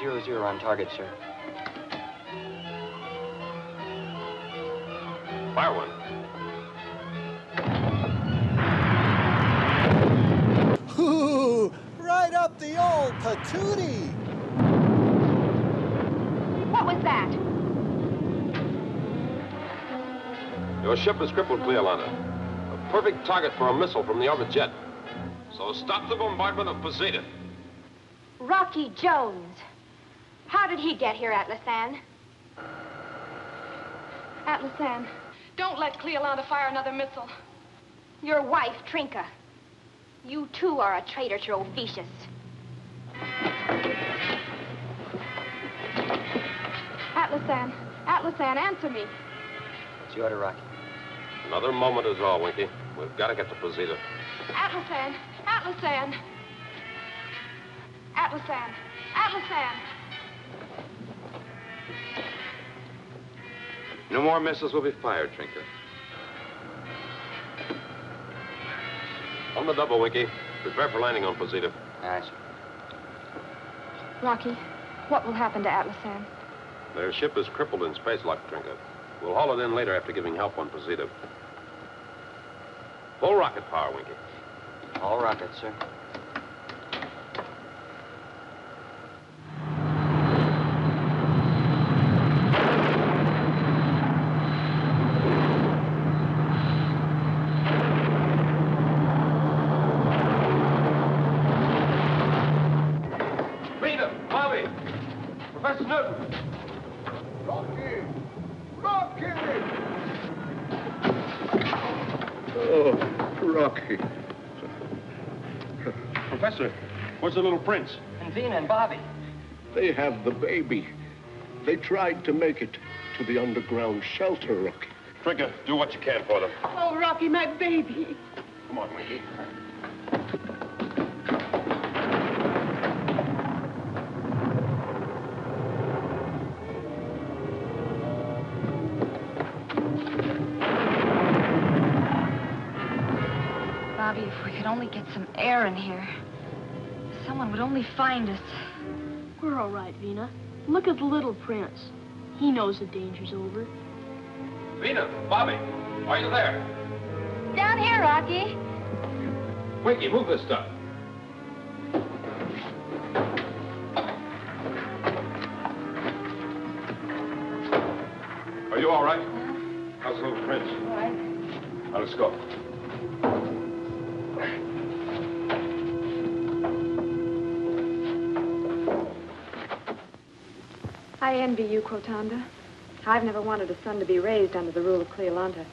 0-0 on target, sir. Fire one. Ooh, right up the old patootie. What was that? Your ship is crippled, Cleolanta. A perfect target for a missile from the other jet. So stop the bombardment of Posita. Rocky Jones. How did he get here, Atlas-san? Atlas-san, don't let Cleolanta fire another missile. Your wife, Trinka. You, too, are a traitor to Ophiuchus. Atlas-san, Atlas-san, answer me. It's the order, Rocky. Another moment is all, Winky. We've got to get to Posita. Atlas-san, Atlas-san. Atlas-san, Atlas-san. No more missiles will be fired, Trinka. On the double, Winky. Prepare for landing on Posita. Aye, sir. Rocky, what will happen to Atlas-san? Their ship is crippled in space lock, Trinka. We'll haul it in later after giving help on Posita. Full rocket power, Winky. All rockets, sir. Bobby! Professor Newton! Oh, Rocky. Professor, where's the little prince? And Vina and Bobby. They have the baby. They tried to make it to the underground shelter, Rocky. Trigger, do what you can for them. Oh, Rocky, my baby. Come on, Winky. Bobby, if we could only get some air in here. If someone would only find us. We're all right, Vina. Look at the little prince. He knows the danger's over. Vina, Bobby, are you there? Down here, Rocky. Winky, move this stuff. Are you all right? How's the little prince? All right. Now, let's go. I envy you, Quotanda. I've never wanted a son to be raised under the rule of Cleolanta.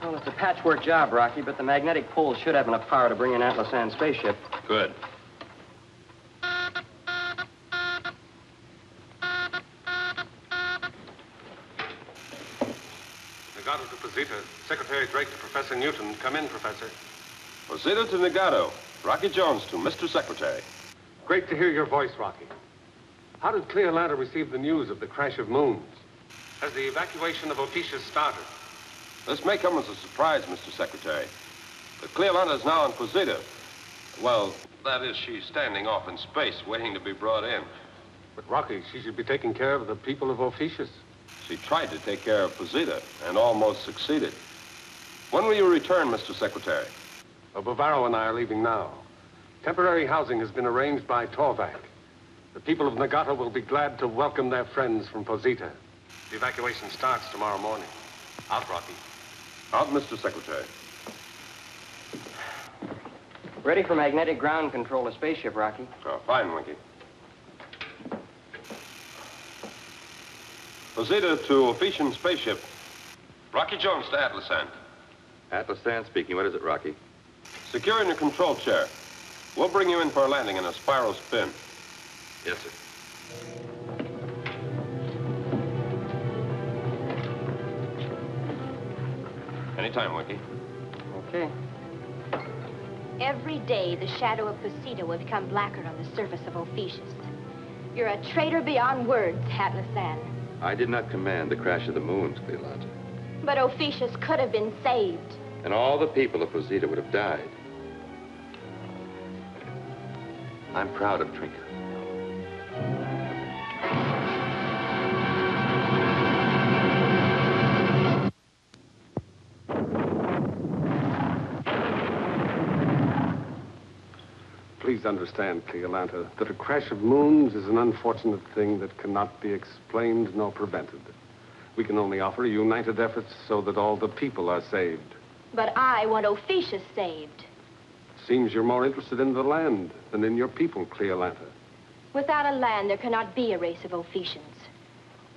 Well, it's a patchwork job, Rocky, but the magnetic pole should have enough power to bring in Atlas Ann's spaceship. Good. Nagato to Posita. Secretary Drake to Professor Newton. Come in, Professor. Posita to Nagato. Rocky Jones to Mr. Secretary. Great to hear your voice, Rocky. How did Cleolanta receive the news of the crash of moons? Has the evacuation of Ophiuchus started? This may come as a surprise, Mr. Secretary. But Cleolanta is now on Posita. Well, that is, she's standing off in space, waiting to be brought in. But, Rocky, she should be taking care of the people of Ophiuchus. She tried to take care of Posita and almost succeeded. When will you return, Mr. Secretary? Well, Bavaro and I are leaving now. Temporary housing has been arranged by Torvac. The people of Nagato will be glad to welcome their friends from Posita. The evacuation starts tomorrow morning. Out, Rocky. Out, Mr. Secretary. Ready for magnetic ground control of spaceship, Rocky. Oh, fine, Winky. Posita to Ophiuchian spaceship. Rocky Jones to Atlas Ann. Atlas Ann speaking. What is it, Rocky? Secure in your control chair. We'll bring you in for a landing in a spiral spin. Yes, sir. Anytime, Winky. Okay. Every day, the shadow of Posita will become blacker on the surface of Ophiuchus. You're a traitor beyond words, Atlas Ann. I did not command the crash of the moons, Cleolanta. But Ophiuchus could have been saved. And all the people of Posita would have died. I'm proud of Trinka. Please understand, Cleolanta, that a crash of moons is an unfortunate thing that cannot be explained nor prevented. We can only offer a united effort so that all the people are saved. But I want Ophiuchus saved. Seems you're more interested in the land than in your people, Cleolanta. Without a land, there cannot be a race of Ophiuchians.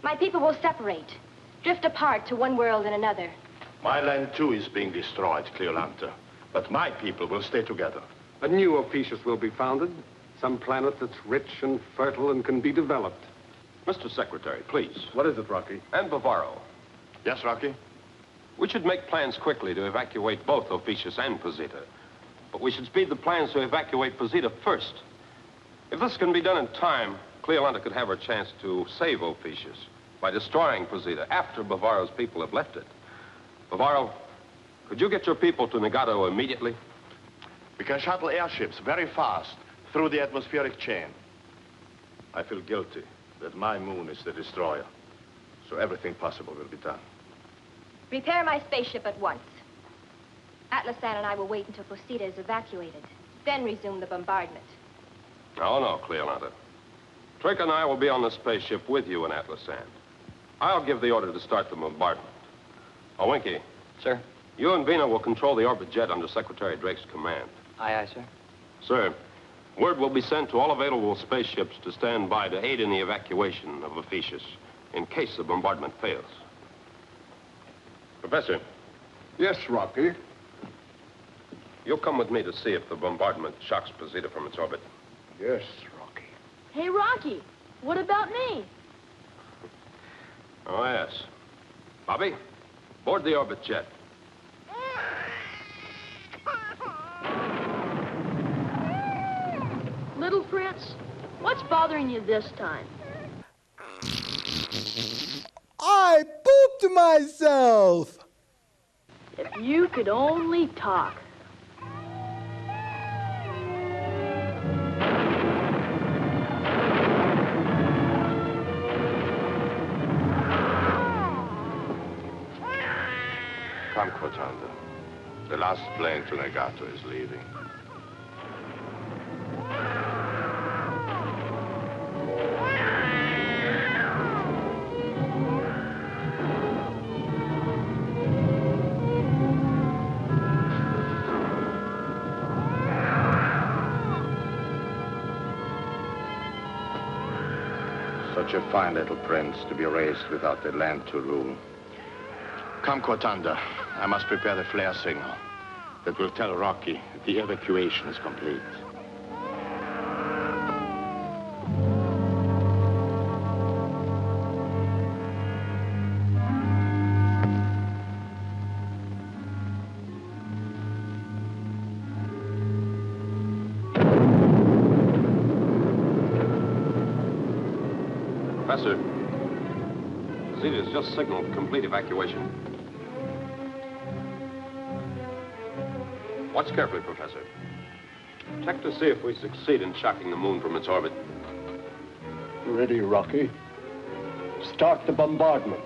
My people will separate, drift apart to one world and another. My land, too, is being destroyed, Cleolanta. But my people will stay together. A new Ophiuchus will be founded. Some planet that's rich and fertile and can be developed. Mr. Secretary, please. What is it, Rocky? And Bavaro. Yes, Rocky? We should make plans quickly to evacuate both Ophiuchus and Posita. But we should speed the plans to evacuate Posita first. If this can be done in time, Cleolanta could have her chance to save Ophiuchus by destroying Posita after Bavaro's people have left it. Bavaro, could you get your people to Nagato immediately? We can shuttle airships very fast through the atmospheric chain. I feel guilty that my moon is the destroyer. So everything possible will be done. Repair my spaceship at once. Atlas Ann and I will wait until Posita is evacuated, then resume the bombardment. No, Cleolanta. Trick and I will be on the spaceship with you and Atlas Ann. I'll give the order to start the bombardment. Oh, Winky. Sir? You and Vina will control the orbit jet under Secretary Drake's command. Aye, aye, sir. Sir, Word will be sent to all available spaceships to stand by to aid in the evacuation of Ophiuchus in case the bombardment fails. Professor. Yes, Rocky. You'll come with me to see if the bombardment shocks Posita from its orbit. Yes, Rocky. Hey, Rocky, what about me? Oh, yes. Bobby, board the orbit jet. Little Prince, what's bothering you this time? I pooped myself! If you could only talk. Come, Cortanda. The last plane to Negato is leaving. Such a fine little prince to be raised without the land to rule. Come, Cortanda. I must prepare the flare signal that will tell Rocky that the evacuation is complete. Professor, Posita has just signaled complete evacuation. Watch carefully, Professor. Check to see if we succeed in shocking the moon from its orbit. Ready, Rocky. Start the bombardment.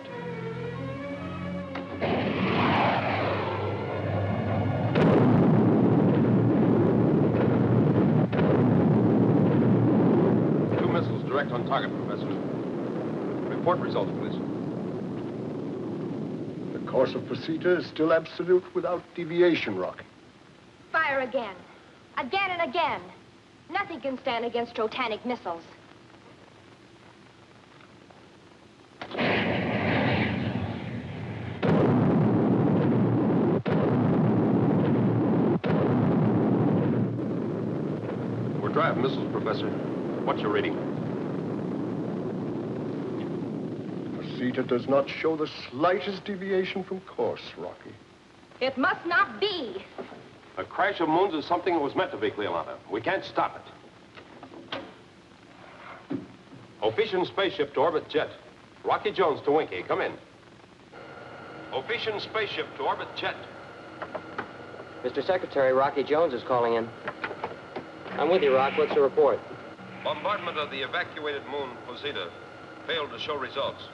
Two missiles direct on target, Professor. Report results, please. The course of Posita is still absolute without deviation, Rocky. Fire again. Again and again. Nothing can stand against Trotanic missiles. We're drive missiles, Professor. What's your reading? Posita does not show the slightest deviation from course, Rocky. It must not be. A crash of moons is something that was meant to be, Cleolanda. We can't stop it. Ophiuchian spaceship to orbit jet. Rocky Jones to Winky. Come in. Ophiuchian spaceship to orbit jet. Mr. Secretary, Rocky Jones is calling in. I'm with you, Rock. What's the report? Bombardment of the evacuated moon, Posita, failed to show results.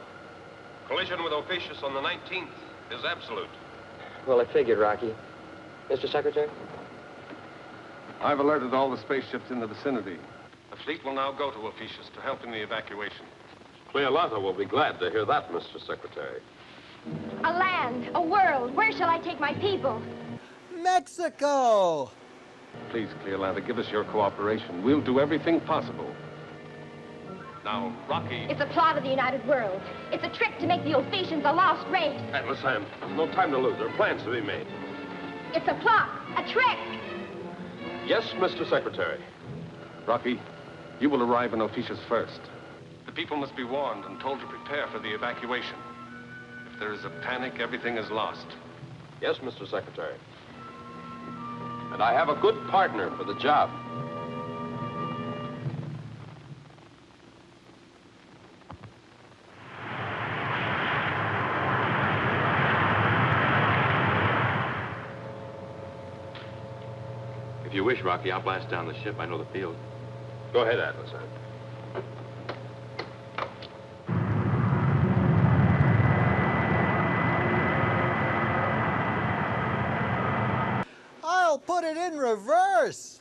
Collision with Ophiuchus on the 19th is absolute. Well, it figured, Rocky. Mr. Secretary? I've alerted all the spaceships in the vicinity. The fleet will now go to Ophiuchus to help in the evacuation. Cleolanta will be glad to hear that, Mr. Secretary. A land, a world. Where shall I take my people? Mexico! Please, Cleolanta, give us your cooperation. We'll do everything possible. Now, Rocky... It's a plot of the United World. It's a trick to make the Ophiuchians a lost race. Atlas, Sam, no time to lose. There are plans to be made. It's a plot, a trick. Yes, Mr. Secretary. Rocky, you will arrive in Ophiuchus first. The people must be warned and told to prepare for the evacuation. If there is a panic, everything is lost. Yes, Mr. Secretary. And I have a good partner for the job. If you wish, Rocky, I'll blast down the ship. I know the field. Go ahead, Atlas. I'll put it in reverse.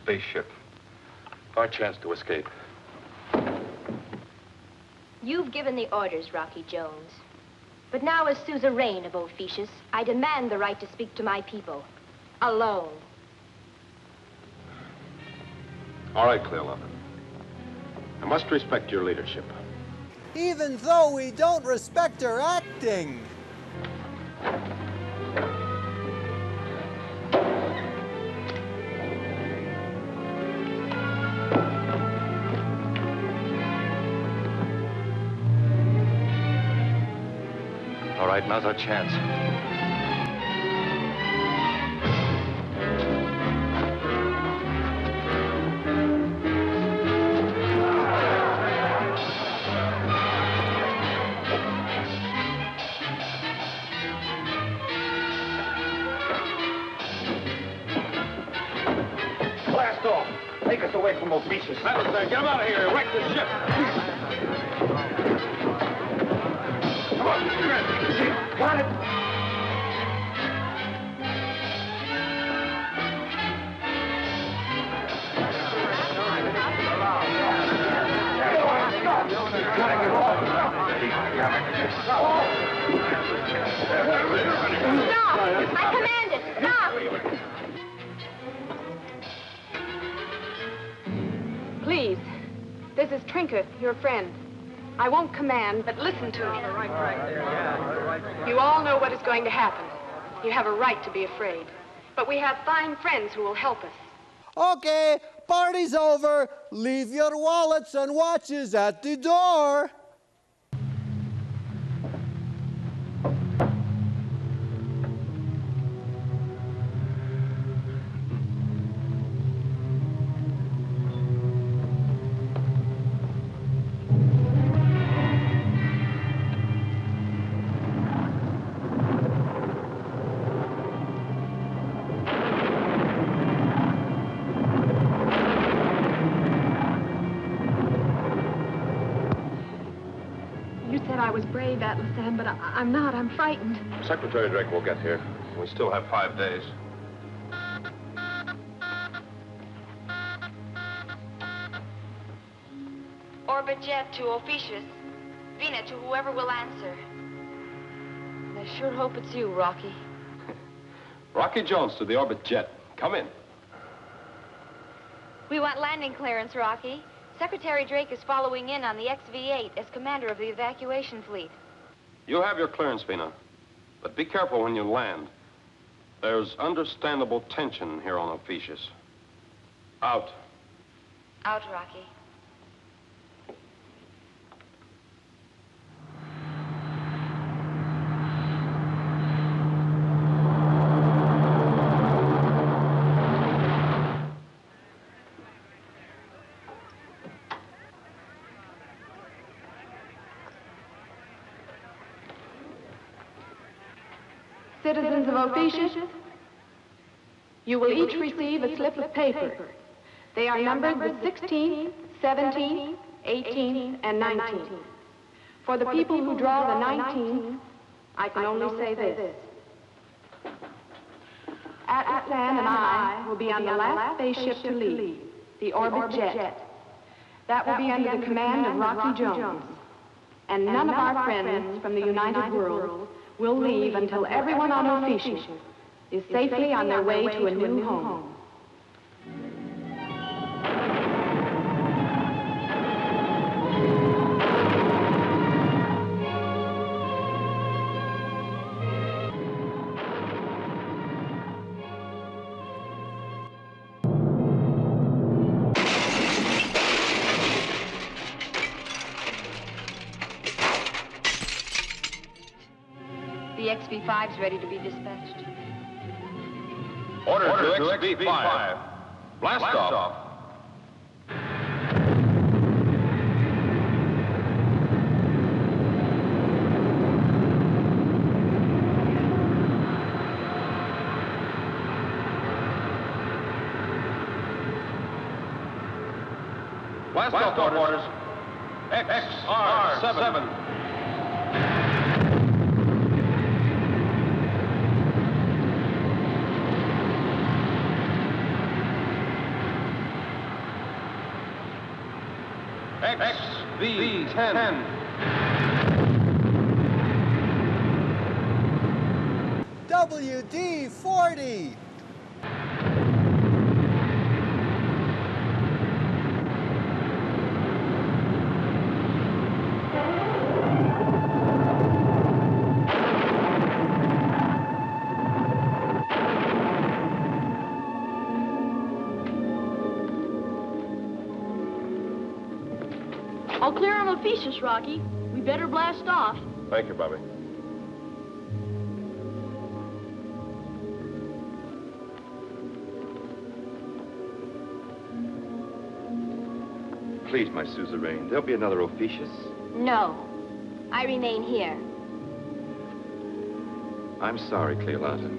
spaceship. Our chance to escape. You've given the orders, Rocky Jones. But now, as suzerain of Ophiuchus, I demand the right to speak to my people. Alone. All right, Cleolanda. I must respect your leadership. Even though we don't respect her acting. All right, now's our chance. Blast off! Take us away from Ophiuchus. Get him out of here. Wreck the ship. Come on, got it. Stop! I command it! Stop! Please, this is Trinket, your friend. I won't command, but listen to me. You all know what is going to happen. You have a right to be afraid. But we have fine friends who will help us. Okay, party's over. Leave your wallets and watches at the door. I was brave, Atlasan, but I'm not. I'm frightened. Secretary Drake will get here. We still have 5 days. Orbit jet to Ophiuchus. Vina to whoever will answer. I sure hope it's you, Rocky. Rocky Jones to the orbit jet. Come in. We want landing clearance, Rocky. Secretary Drake is following in on the XV-8 as commander of the evacuation fleet. You have your clearance, Vina. But be careful when you land. There's understandable tension here on Ophiuchus. Out. Out, Rocky. Citizens of Ophiuchus, you will each receive a slip of paper. They are numbered the 16, 17, 18, and 19. For the people who draw the 19, I can only say this. Atlasan and I will be on the last spaceship to leave, the orbit jet. That will be under the command of Rocky Jones. And none of our friends from the United World will leave until everyone on Ophiuchus is safely on their way to a new home. The XV-5's ready to be dispatched. Order to XV-5. Blast off. Blast off orders. XR-7. XV10. WD-40. I'll clear him of Theseus, Rocky. We better blast off. Thank you, Bobby. Please, my suzerain, there'll be another Ophiuchus. No. I remain here. I'm sorry, Cleolanta.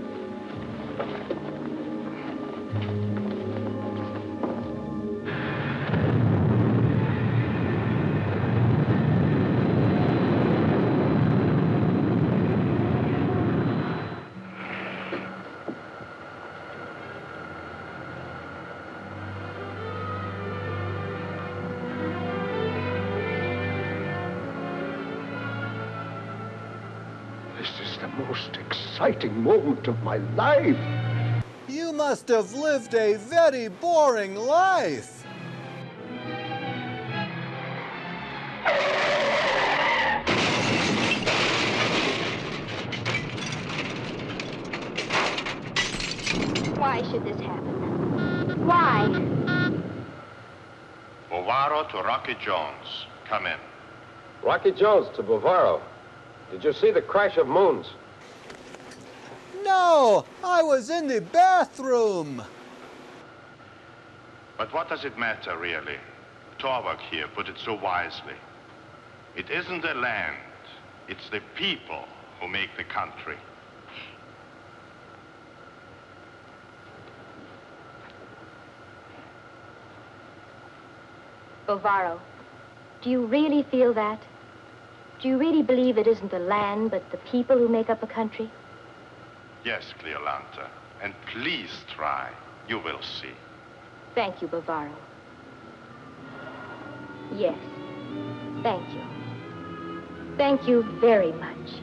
This is the most exciting moment of my life. You must have lived a very boring life. Why should this happen? Why? Bovaro to Rocky Jones. Come in. Rocky Jones to Bovaro. Did you see the crash of moons? No, I was in the bathroom. But what does it matter, really? Torvald here put it so wisely. It isn't the land, it's the people who make the country. Bovaro, do you really feel that? Do you really believe it isn't the land, but the people who make up a country? Yes, Cleolanta, and please try. You will see. Thank you, Bovaro. Yes, thank you. Thank you very much.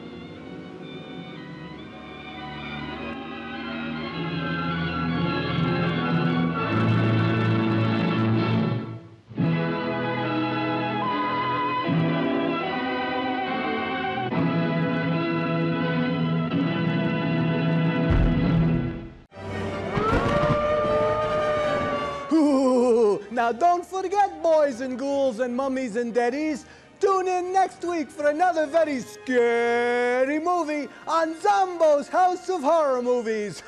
Now don't forget, boys and ghouls and mummies and daddies, tune in next week for another very scary movie on Zomboo's House of Horror Movies.